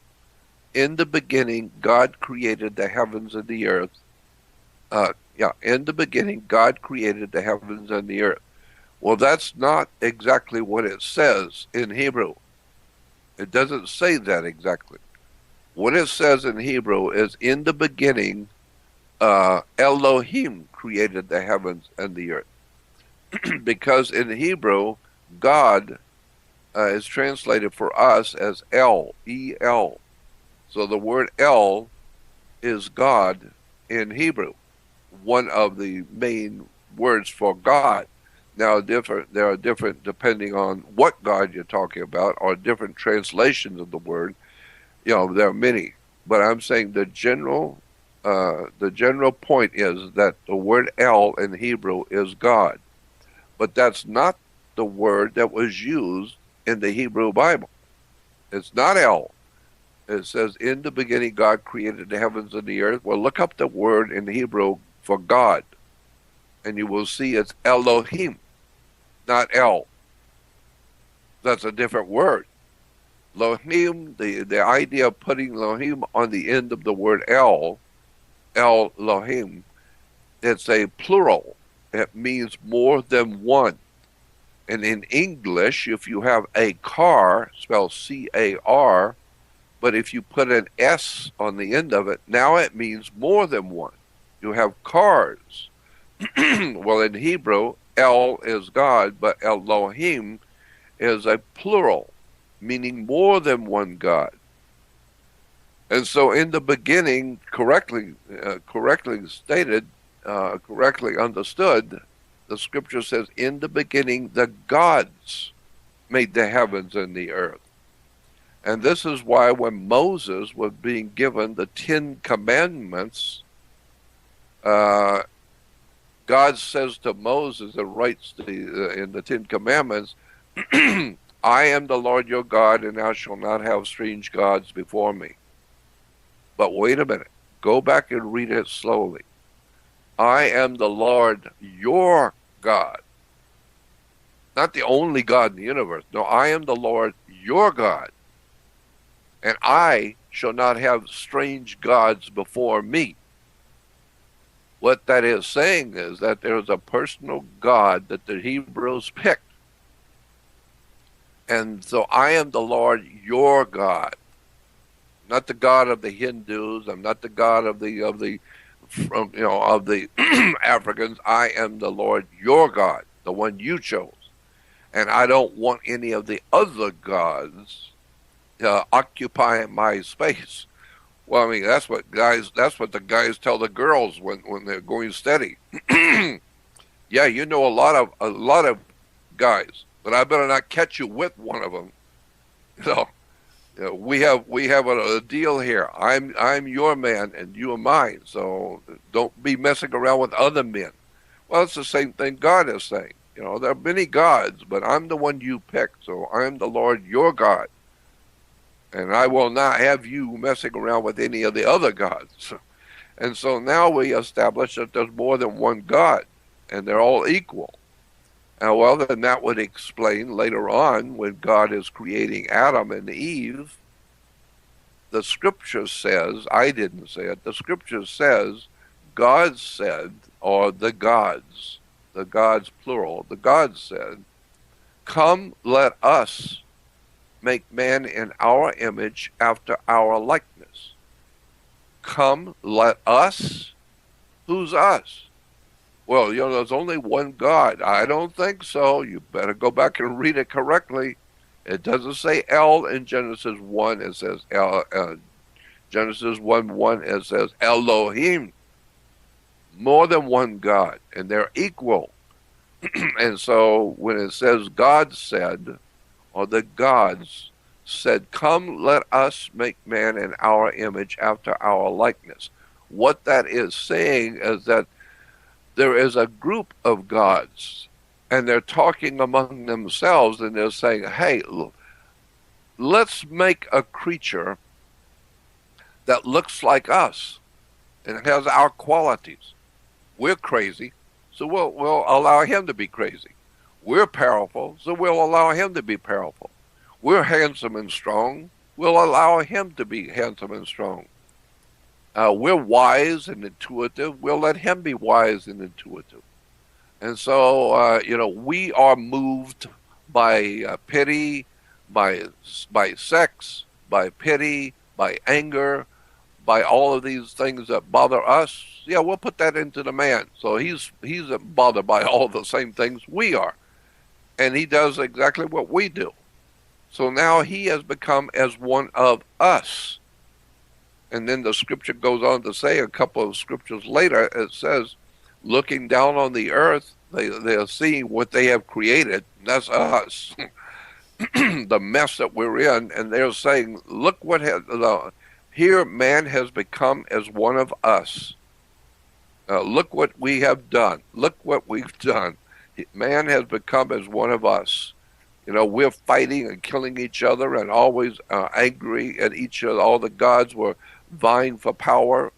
[SPEAKER 2] in the beginning, God created the heavens and the earth. In the beginning, God created the heavens and the earth. Well, that's not exactly what it says in Hebrew. It doesn't say that exactly. What it says in Hebrew is, in the beginning, Elohim created the heavens and the earth. Because in Hebrew, God is translated for us as El, E-L. So the word El is God in Hebrew, one of the main words for God. Now, there are different, depending on what God you're talking about, or different translations of the word. There are many. But I'm saying the general point is that the word El in Hebrew is God. But that's not the word that was used in the Hebrew Bible. It's not El. It says, in the beginning, God created the heavens and the earth. Well, look up the word in Hebrew for God, and you will see it's Elohim, not El. That's a different word. Elohim, the idea of putting Elohim on the end of the word Elohim, it's a plural. It means more than one. And in English, if you have a car, spelled C-A-R, but if you put an S on the end of it, now it means more than one. You have cars. Well, in Hebrew, El is God, but Elohim is a plural, meaning more than one God. And so in the beginning, correctly stated, correctly understood, the scripture says, in the beginning, the gods made the heavens and the earth. And this is why when Moses was being given the 10 Commandments, God says to Moses, and writes in the 10 Commandments, I am the Lord your God, and thou shalt not have strange gods before me. But wait a minute. Go back and read it slowly. I am the Lord your God. Not the only God in the universe. No, I am the Lord your God. And I shall not have strange gods before me. What that is saying is that there is a personal God that the Hebrews picked. And so I am the Lord your God. Not the God of the Hindus. I'm not the God of the Africans. I am the Lord your God, the one you chose. And I don't want any of the other gods occupying my space. Well, I mean, that's what the guys tell the girls when they're going steady. Yeah, you know a lot of guys, but I better not catch you with one of them. We have a deal here. I'm your man and you are mine. So don't be messing around with other men. Well, it's the same thing God is saying. There are many gods, but I'm the one you pick. So I'm the Lord your God. And I will not have you messing around with any of the other gods. And so now we establish that there's more than one God, and they're all equal. And well, then that would explain later on when God is creating Adam and Eve, the scripture says, I didn't say it, the scripture says, God said, or the gods plural, the gods said, come let us make man in our image after our likeness. Come, let us. Who's us? Well, there's only one God. I don't think so. You better go back and read it correctly. It doesn't say El in Genesis 1. It says Genesis 1:1. It says Elohim. More than one God, and they're equal. And so when it says God said, or the gods said, "Come, let us make man in our image after our likeness." What that is saying is that there is a group of gods, and they're talking among themselves, and they're saying, "Hey, let's make a creature that looks like us and has our qualities. We're crazy, so we'll allow him to be crazy. We're powerful, so we'll allow him to be powerful. We're handsome and strong, we'll allow him to be handsome and strong. We're wise and intuitive, we'll let him be wise and intuitive." And so, we are moved by pity, by sex, by pity, by anger, by all of these things that bother us. Yeah, we'll put that into the man. So he's bothered by all the same things we are, and he does exactly what we do. So now he has become as one of us. And then the scripture goes on to say, a couple of scriptures later, it says, looking down on the earth, they are seeing what they have created. That's us. The mess that we're in, and they're saying, look what here man has become as one of us. Look what we have done. Look what we've done. Man has become as one of us. We're fighting and killing each other and always angry at each other. All the gods were vying for power.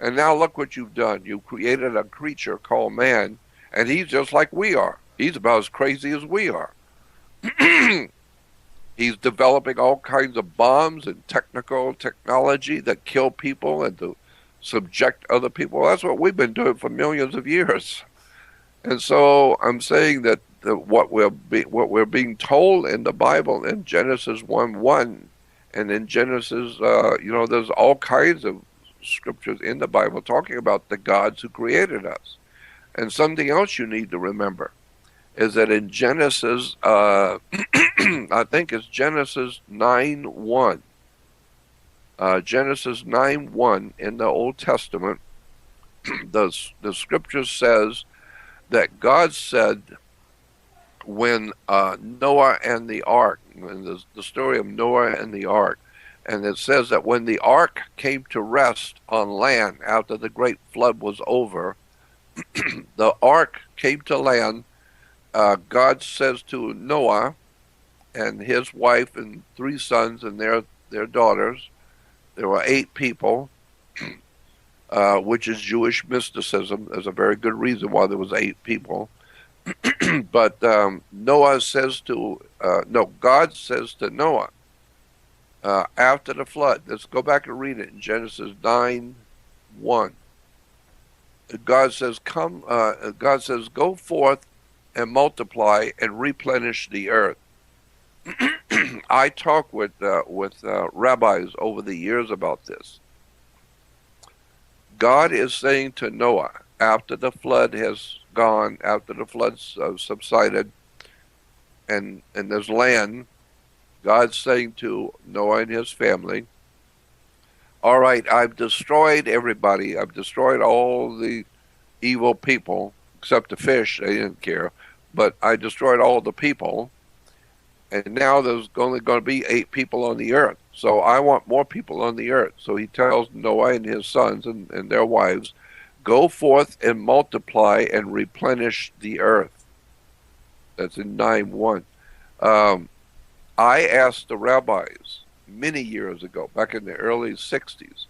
[SPEAKER 2] And now look what you've done. You created a creature called man, and he's just like we are. He's about as crazy as we are. He's developing all kinds of bombs and technology that kill people and to subject other people. That's what we've been doing for millions of years. And so I'm saying that what we're being told in the Bible in Genesis 1:1 and in Genesis, there's all kinds of scriptures in the Bible talking about the gods who created us. And something else you need to remember is that in Genesis, I think it's Genesis 9:1. Genesis 9:1 in the Old Testament, the scripture says that God said when Noah and the ark, and the story of Noah and the ark, and it says that when the ark came to rest on land after the great flood was over, the ark came to land. God says to Noah and his wife and 3 sons and their daughters, there were 8 people, which is Jewish mysticism. There's a very good reason why there was 8 people. But God says to Noah, after the flood, let's go back and read it in Genesis 9:1. God says, God says, "Go forth and multiply and replenish the earth." I talk with rabbis over the years about this. God is saying to Noah, after the flood has gone, after the flood subsided, and there's land, God's saying to Noah and his family, all right, I've destroyed everybody. I've destroyed all the evil people, except the fish. They didn't care. But I destroyed all the people. And now there's only going to be 8 people on the earth. So I want more people on the earth. So he tells Noah and his sons and their wives, go forth and multiply and replenish the earth. That's in 9:1. I asked the rabbis many years ago, back in the early 60s,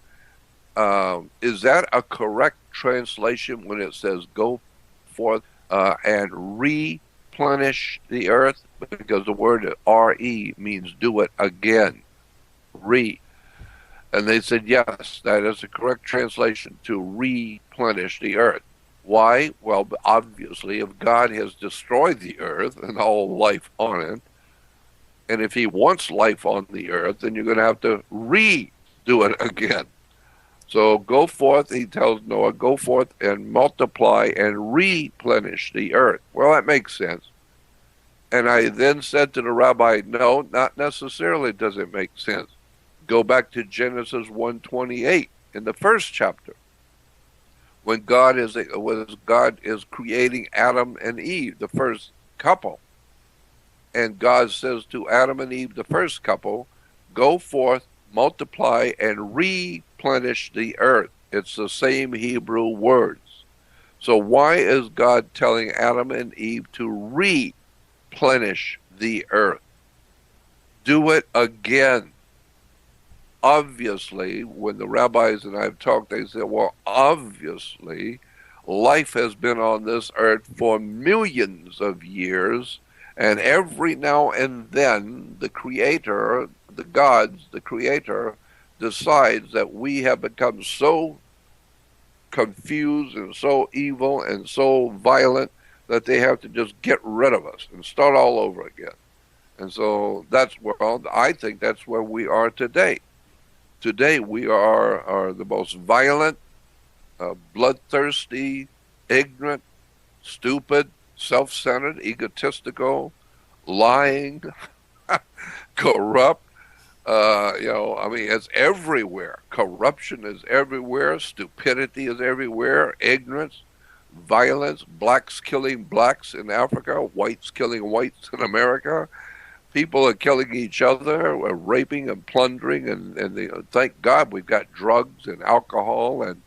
[SPEAKER 2] is that a correct translation when it says go forth and replenish the earth? Because the word re means do it again. Re. And they said, yes, that is the correct translation, to replenish the earth. Why? Well, obviously, if God has destroyed the earth and all life on it, and if he wants life on the earth, then you're going to have to redo it again. So go forth, he tells Noah, go forth and multiply and replenish the earth. Well, that makes sense. And I then said to the rabbi, no, not necessarily does it make sense. Go back to Genesis 1:28 in the first chapter, when God is creating Adam and Eve, the first couple. And God says to Adam and Eve, the first couple, go forth, multiply, and replenish the earth. It's the same Hebrew words. So why is God telling Adam and Eve to replenish the earth? Do it again. Obviously, when the rabbis and I've talked, they said, well, obviously, life has been on this earth for millions of years, and every now and then, the Creator, the gods, the Creator, decides that we have become so confused and so evil and so violent that they have to just get rid of us and start all over again. And so that's where I think that's where we are today. Today we are the most violent, bloodthirsty, ignorant, stupid, self-centered, egotistical, lying, corrupt. I mean, it's everywhere. Corruption is everywhere. Stupidity is everywhere. Ignorance, violence, blacks killing blacks in Africa, whites killing whites in America. People are killing each other, raping and plundering, and thank God we've got drugs and alcohol and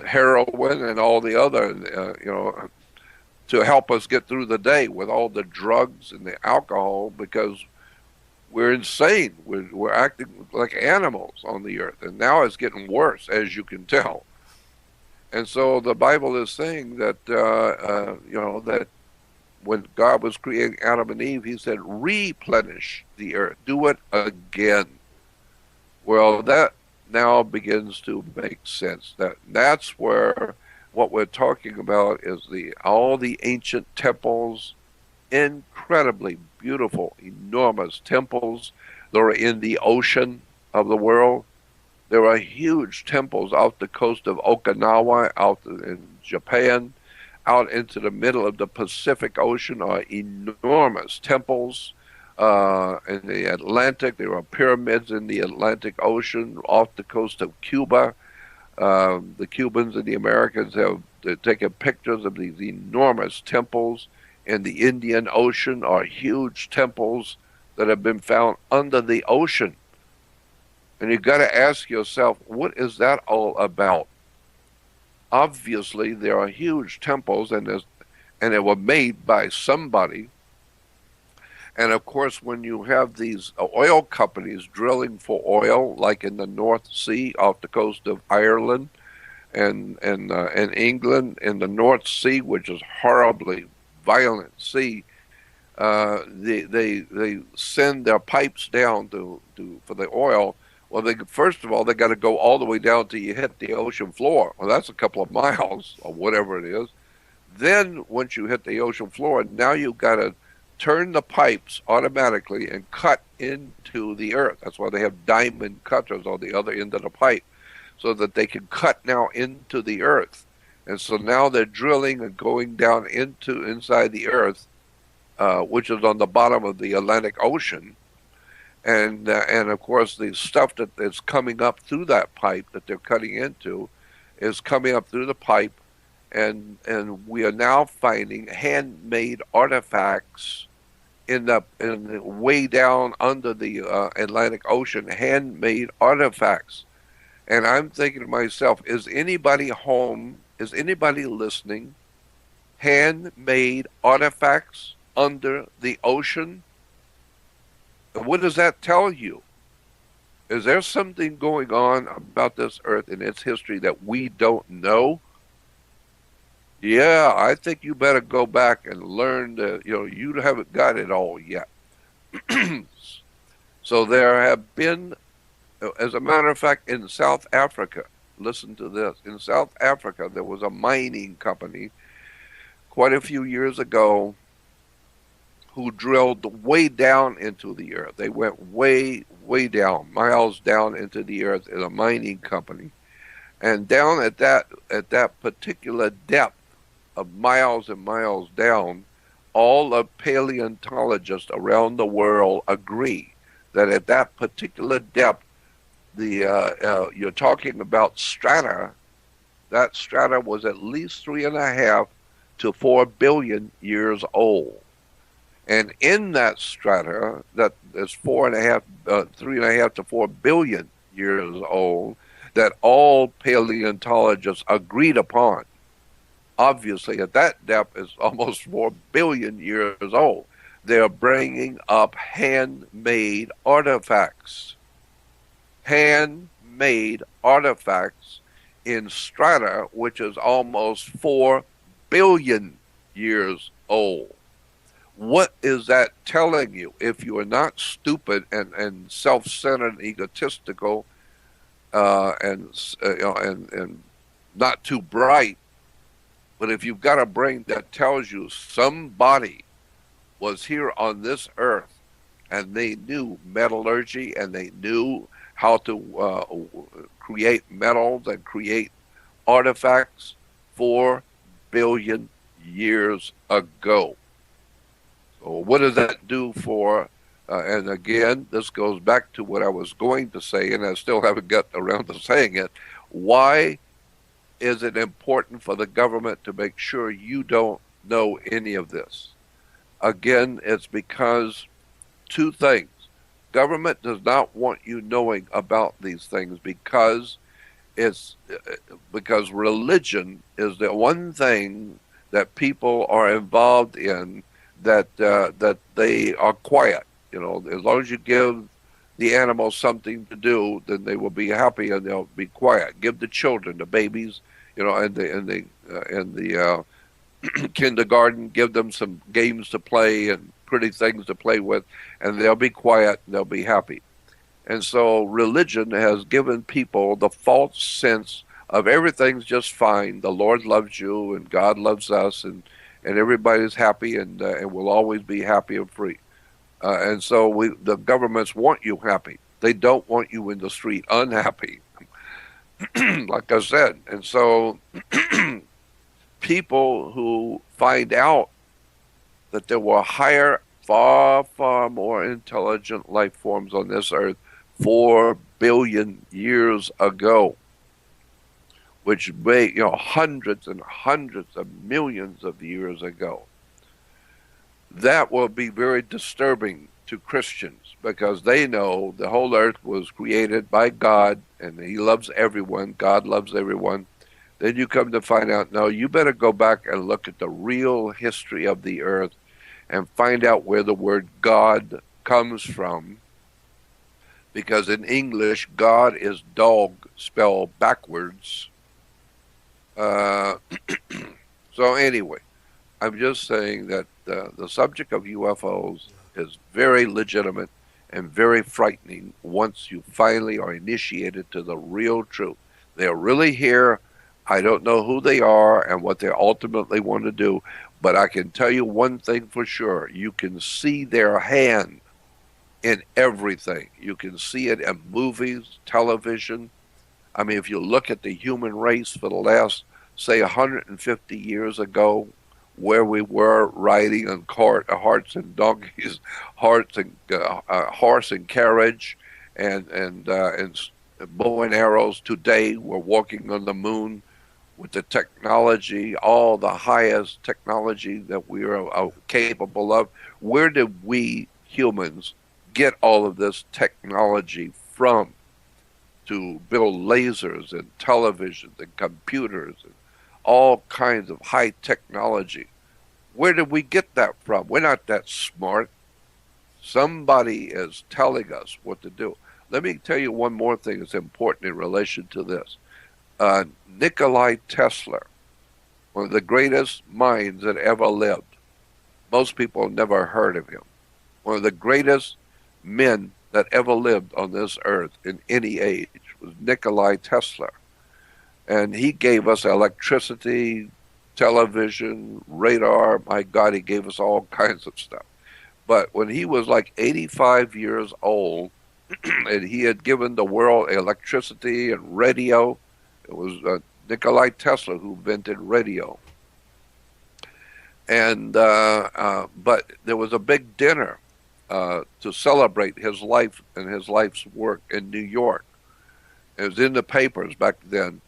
[SPEAKER 2] heroin and all the other to help us get through the day with all the drugs and the alcohol, because we're insane. We're acting like animals on the earth, and now it's getting worse, as you can tell. And so the Bible is saying that that when God was creating Adam and Eve, he said, replenish the earth. Do it again. Well, that now begins to make sense. That's where what we're talking about is all the ancient temples, incredibly beautiful, enormous temples that are in the ocean of the world. There are huge temples off the coast of Okinawa, out in Japan. Out into the middle of the Pacific Ocean are enormous temples. In the Atlantic, there are pyramids in the Atlantic Ocean off the coast of Cuba. The Cubans and the Americans have taken pictures of these enormous temples. In the Indian Ocean are huge temples that have been found under the ocean. And you've got to ask yourself, what is that all about? Obviously, there are huge temples, and they were made by somebody. And of course, when you have these oil companies drilling for oil, like in the North Sea off the coast of Ireland and England, in the North Sea, which is horribly violent sea, they send their pipes down for the oil. Well, first of all, they got to go all the way down till you hit the ocean floor. Well, that's a couple of miles or whatever it is. Then once you hit the ocean floor, now you've got to turn the pipes automatically and cut into the earth. That's why they have diamond cutters on the other end of the pipe, so that they can cut now into the earth. And so now they're drilling and going down inside the earth, which is on the bottom of the Atlantic Ocean. And of course, the stuff that is coming up through that pipe that they're cutting into is coming up through the pipe, and we are now finding handmade artifacts in the way down under the Atlantic Ocean, handmade artifacts. And I'm thinking to myself, is anybody home? Is anybody listening? Handmade artifacts under the ocean? What does that tell you? Is there something going on about this earth and its history that we don't know? Yeah, I think you better go back and learn that, you haven't got it all yet. So there have been, as a matter of fact, in South Africa, listen to this, in South Africa there was a mining company quite a few years ago who drilled way down into the earth. They went way, way down, miles down into the earth in a mining company. And down at that particular depth of miles and miles down, all of paleontologists around the world agree that at that particular depth, you're talking about strata. That strata was at least 3.5 to 4 billion years old. And in that strata, that is 3.5 to 4 billion years old, that all paleontologists agreed upon. Obviously, at that depth, is almost 4 billion years old. They're bringing up handmade artifacts. Handmade artifacts in strata, which is almost 4 billion years old. What is that telling you? If you are not stupid and self-centered and egotistical, and not too bright, but if you've got a brain that tells you somebody was here on this earth and they knew metallurgy and they knew how to create metals and create artifacts 4 billion years ago. So what does that do for, and again, this goes back to what I was going to say, and I still haven't got around to saying it. Why is it important for the government to make sure you don't know any of this? Again, it's because two things. Government does not want you knowing about these things because religion is the one thing that people are involved in that they are quiet. You know, as long as you give the animals something to do, then they will be happy and they'll be quiet. Give the children, the babies, you know, and the kindergarten, give them some games to play and pretty things to play with, and they'll be quiet and they'll be happy. And so religion has given people the false sense of everything's just fine. The Lord loves you and God loves us, and everybody's happy and will always be happy and free. And so the governments want you happy. They don't want you in the street unhappy, like I said. And so people who find out that there were higher, far, far more intelligent life forms on this earth 4 billion years ago, which may, hundreds and hundreds of millions of years ago. That will be very disturbing to Christians because they know the whole earth was created by God and He loves everyone. God loves everyone. Then you come to find out, no, you better go back and look at the real history of the earth and find out where the word God comes from. Because in English, God is dog spelled backwards. So anyway, I'm just saying that the subject of UFOs is very legitimate and very frightening once you finally are initiated to the real truth. They're really here. I don't know who they are and what they ultimately want to do, but I can tell you one thing for sure. You can see their hand in everything. You can see it in movies, television. I mean, if you look at the human race for the last, say, 150 years ago, where we were riding on hearts and donkeys, horse and carriage, and bow and arrows. Today, we're walking on the moon with the technology, all the highest technology that we are capable of. Where did we humans get all of this technology from to build lasers and televisions and computers and all kinds of high technology? Where did we get that from? We're not that smart. Somebody is telling us what to do. Let me tell you one more thing that's important in relation to this. Nikola Tesla, one of the greatest minds that ever lived. Most people have never heard of him. One of the greatest men that ever lived on this earth in any age was Nikola Tesla. And he gave us electricity, television, radar. My God, he gave us all kinds of stuff. But when he was like 85 years old, and he had given the world electricity and radio, it was Nikolai Tesla who invented radio. And but there was a big dinner to celebrate his life and his life's work in New York. It was in the papers back then.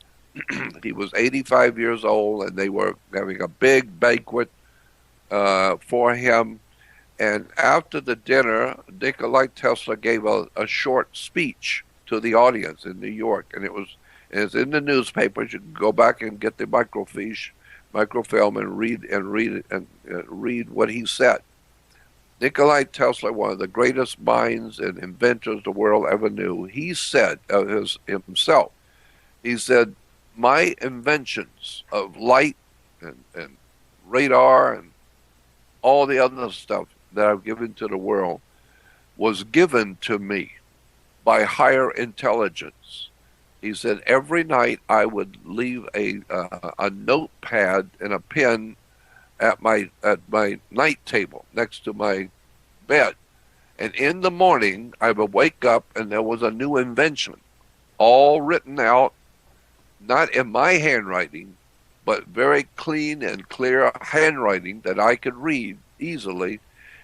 [SPEAKER 2] He was 85 years old, and they were having a big banquet for him. And after the dinner, Nikolai Tesla gave a short speech to the audience in New York, and it's in the newspapers. You can go back and get the microfilm and read what he said. Nikolai Tesla, one of the greatest minds and inventors the world ever knew, he said of himself, he said, my inventions of light and radar and all the other stuff that I've given to the world was given to me by higher intelligence. He said every night I would leave a notepad and a pen at my night table next to my bed, and in the morning I would wake up and there was a new invention, all written out, not in my handwriting, but very clean and clear handwriting that I could read easily,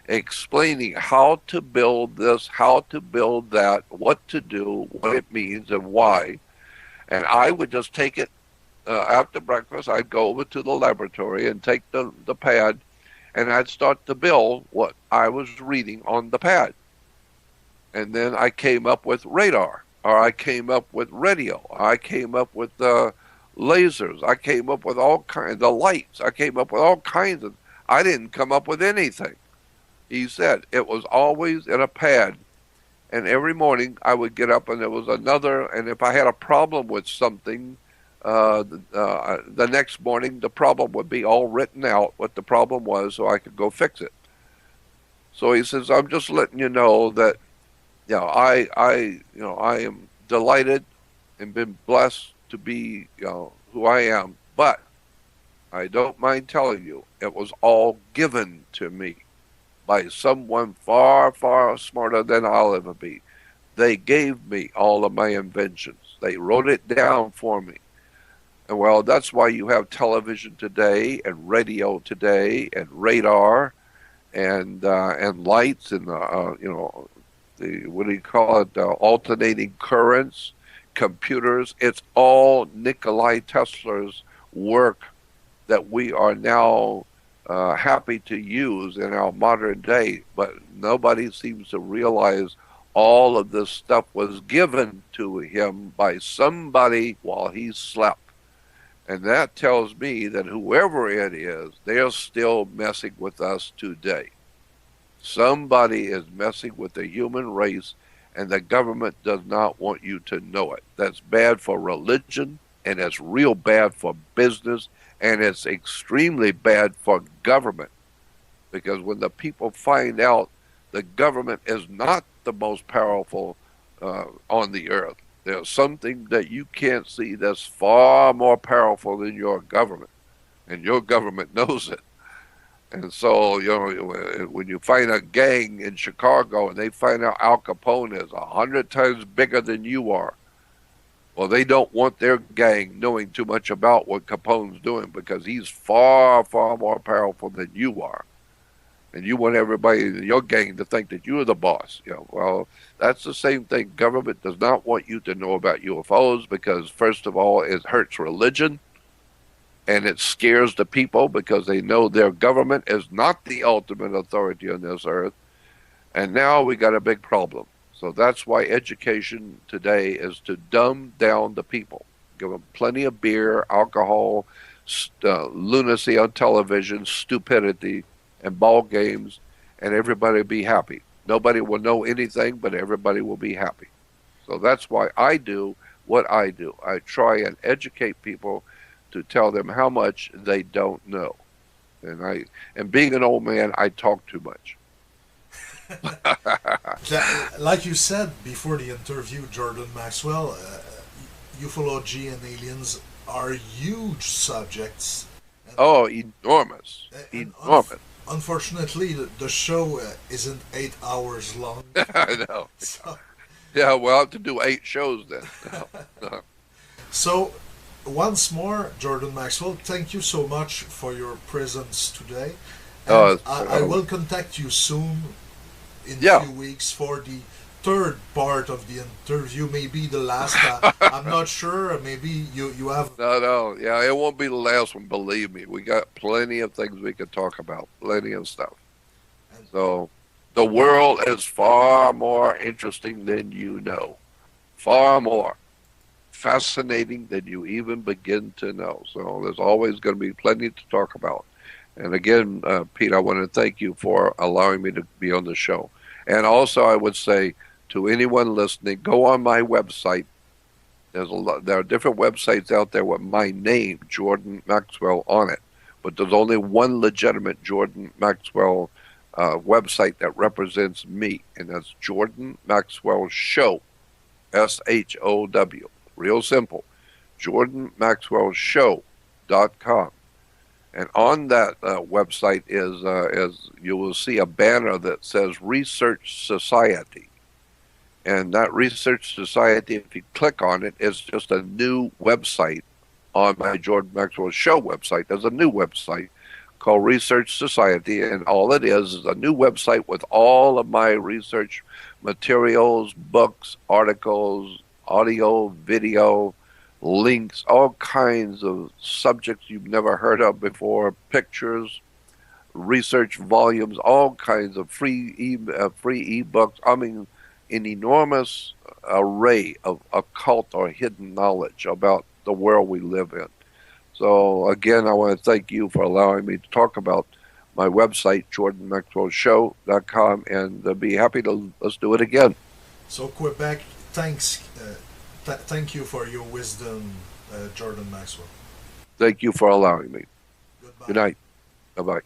[SPEAKER 2] explaining how to build this, how to build that, what to do, what it means, and why. And I would just take it after breakfast. I'd go over to the laboratory and take the pad, and I'd start to build what I was reading on the pad. And then I came up with radar, or I came up with radio, I came up with lasers, I came up with all kinds of lights, I came up with all kinds of. I didn't come up with anything. He said it was always in a pad. And every morning I would get up and there was another, and if I had a problem with something, the next morning the problem would be all written out, what the problem was, so I could go fix it. So he says, I'm just letting you know that, I am delighted and been blessed to be, who I am, but I don't mind telling you, it was all given to me by someone far, far smarter than I'll ever be. They gave me all of my inventions. They wrote it down for me. And well, that's why you have television today and radio today and radar and lights and the what do you call it? Alternating currents, computers. It's all Nikolai Tesla's work that we are now happy to use in our modern day, but nobody seems to realize all of this stuff was given to him by somebody while he slept. And that tells me that whoever it is, they're still messing with us today. Somebody is messing with the human race, and the government does not want you to know it. That's bad for religion, and it's real bad for business, and it's extremely bad for government, because when the people find out the government is not the most powerful on the earth, there's something that you can't see that's far more powerful than your government, and your government knows it. And so, when you find a gang in Chicago and they find out Al Capone is 100 times bigger than you are, well, they don't want their gang knowing too much about what Capone's doing, because he's far, far more powerful than you are. And you want everybody in your gang to think that you're the boss. Well, that's the same thing. Government does not want you to know about UFOs because, first of all, it hurts religion, and it scares the people because they know their government is not the ultimate authority on this earth. And now we got a big problem. So that's why education today is to dumb down the people. Give them plenty of beer, alcohol, lunacy on television, stupidity, and ball games, and everybody will be happy. Nobody will know anything, but everybody will be happy. So that's why I do what I do. I try and educate people to tell them how much they don't know. And being an old man, I talk too much.
[SPEAKER 1] Like you said before the interview, Jordan Maxwell, ufology and aliens are huge subjects.
[SPEAKER 2] Oh, enormous.
[SPEAKER 1] And
[SPEAKER 2] Enormous.
[SPEAKER 1] unfortunately, the show isn't 8 hours long.
[SPEAKER 2] I know.
[SPEAKER 1] So,
[SPEAKER 2] Yeah, we'll have to do 8 shows then.
[SPEAKER 1] so, once more, Jordan Maxwell, thank you so much for your presence today. And
[SPEAKER 2] Uh,
[SPEAKER 1] I will contact you soon in
[SPEAKER 2] yeah.
[SPEAKER 1] few weeks for the third part of the interview, maybe the last. I'm not sure. Maybe you have.
[SPEAKER 2] No, no, yeah, it won't be the last one. Believe me, we got plenty of things we could talk about, plenty of stuff.
[SPEAKER 1] And,
[SPEAKER 2] So, the world is far more interesting than you know, far more fascinating than you even begin to know. So, there's always going to be plenty to talk about. And again, Pete, I want to thank you for allowing me to be on the show. And also, I would say to anyone listening, go on my website. There's a lot. There are different websites out there with my name, Jordan Maxwell, on it, but there's only one legitimate Jordan Maxwell website that represents me, and that's Jordan Maxwell Show, SHOW. Real simple, JordanMaxwellShow.com. And on that website is you will see a banner that says Research Society. And that Research Society, if you click on it, is just a new website on my Jordan Maxwell Show website. There's a new website called Research Society, and all it is a new website with all of my research materials, books, articles, audio, video, links, all kinds of subjects you've never heard of before, pictures, research volumes, all kinds of free ebooks. I mean, an enormous array of occult or hidden knowledge about the world we live in. So again, I want to thank you for allowing me to talk about my website, JordanMaxwellShow.com, and be happy to let's do it again.
[SPEAKER 1] so Quebec, thanks. Thank you for your wisdom, Jordan Maxwell.
[SPEAKER 2] Thank you for allowing me. Good
[SPEAKER 1] Goodbye.
[SPEAKER 2] night. Bye bye.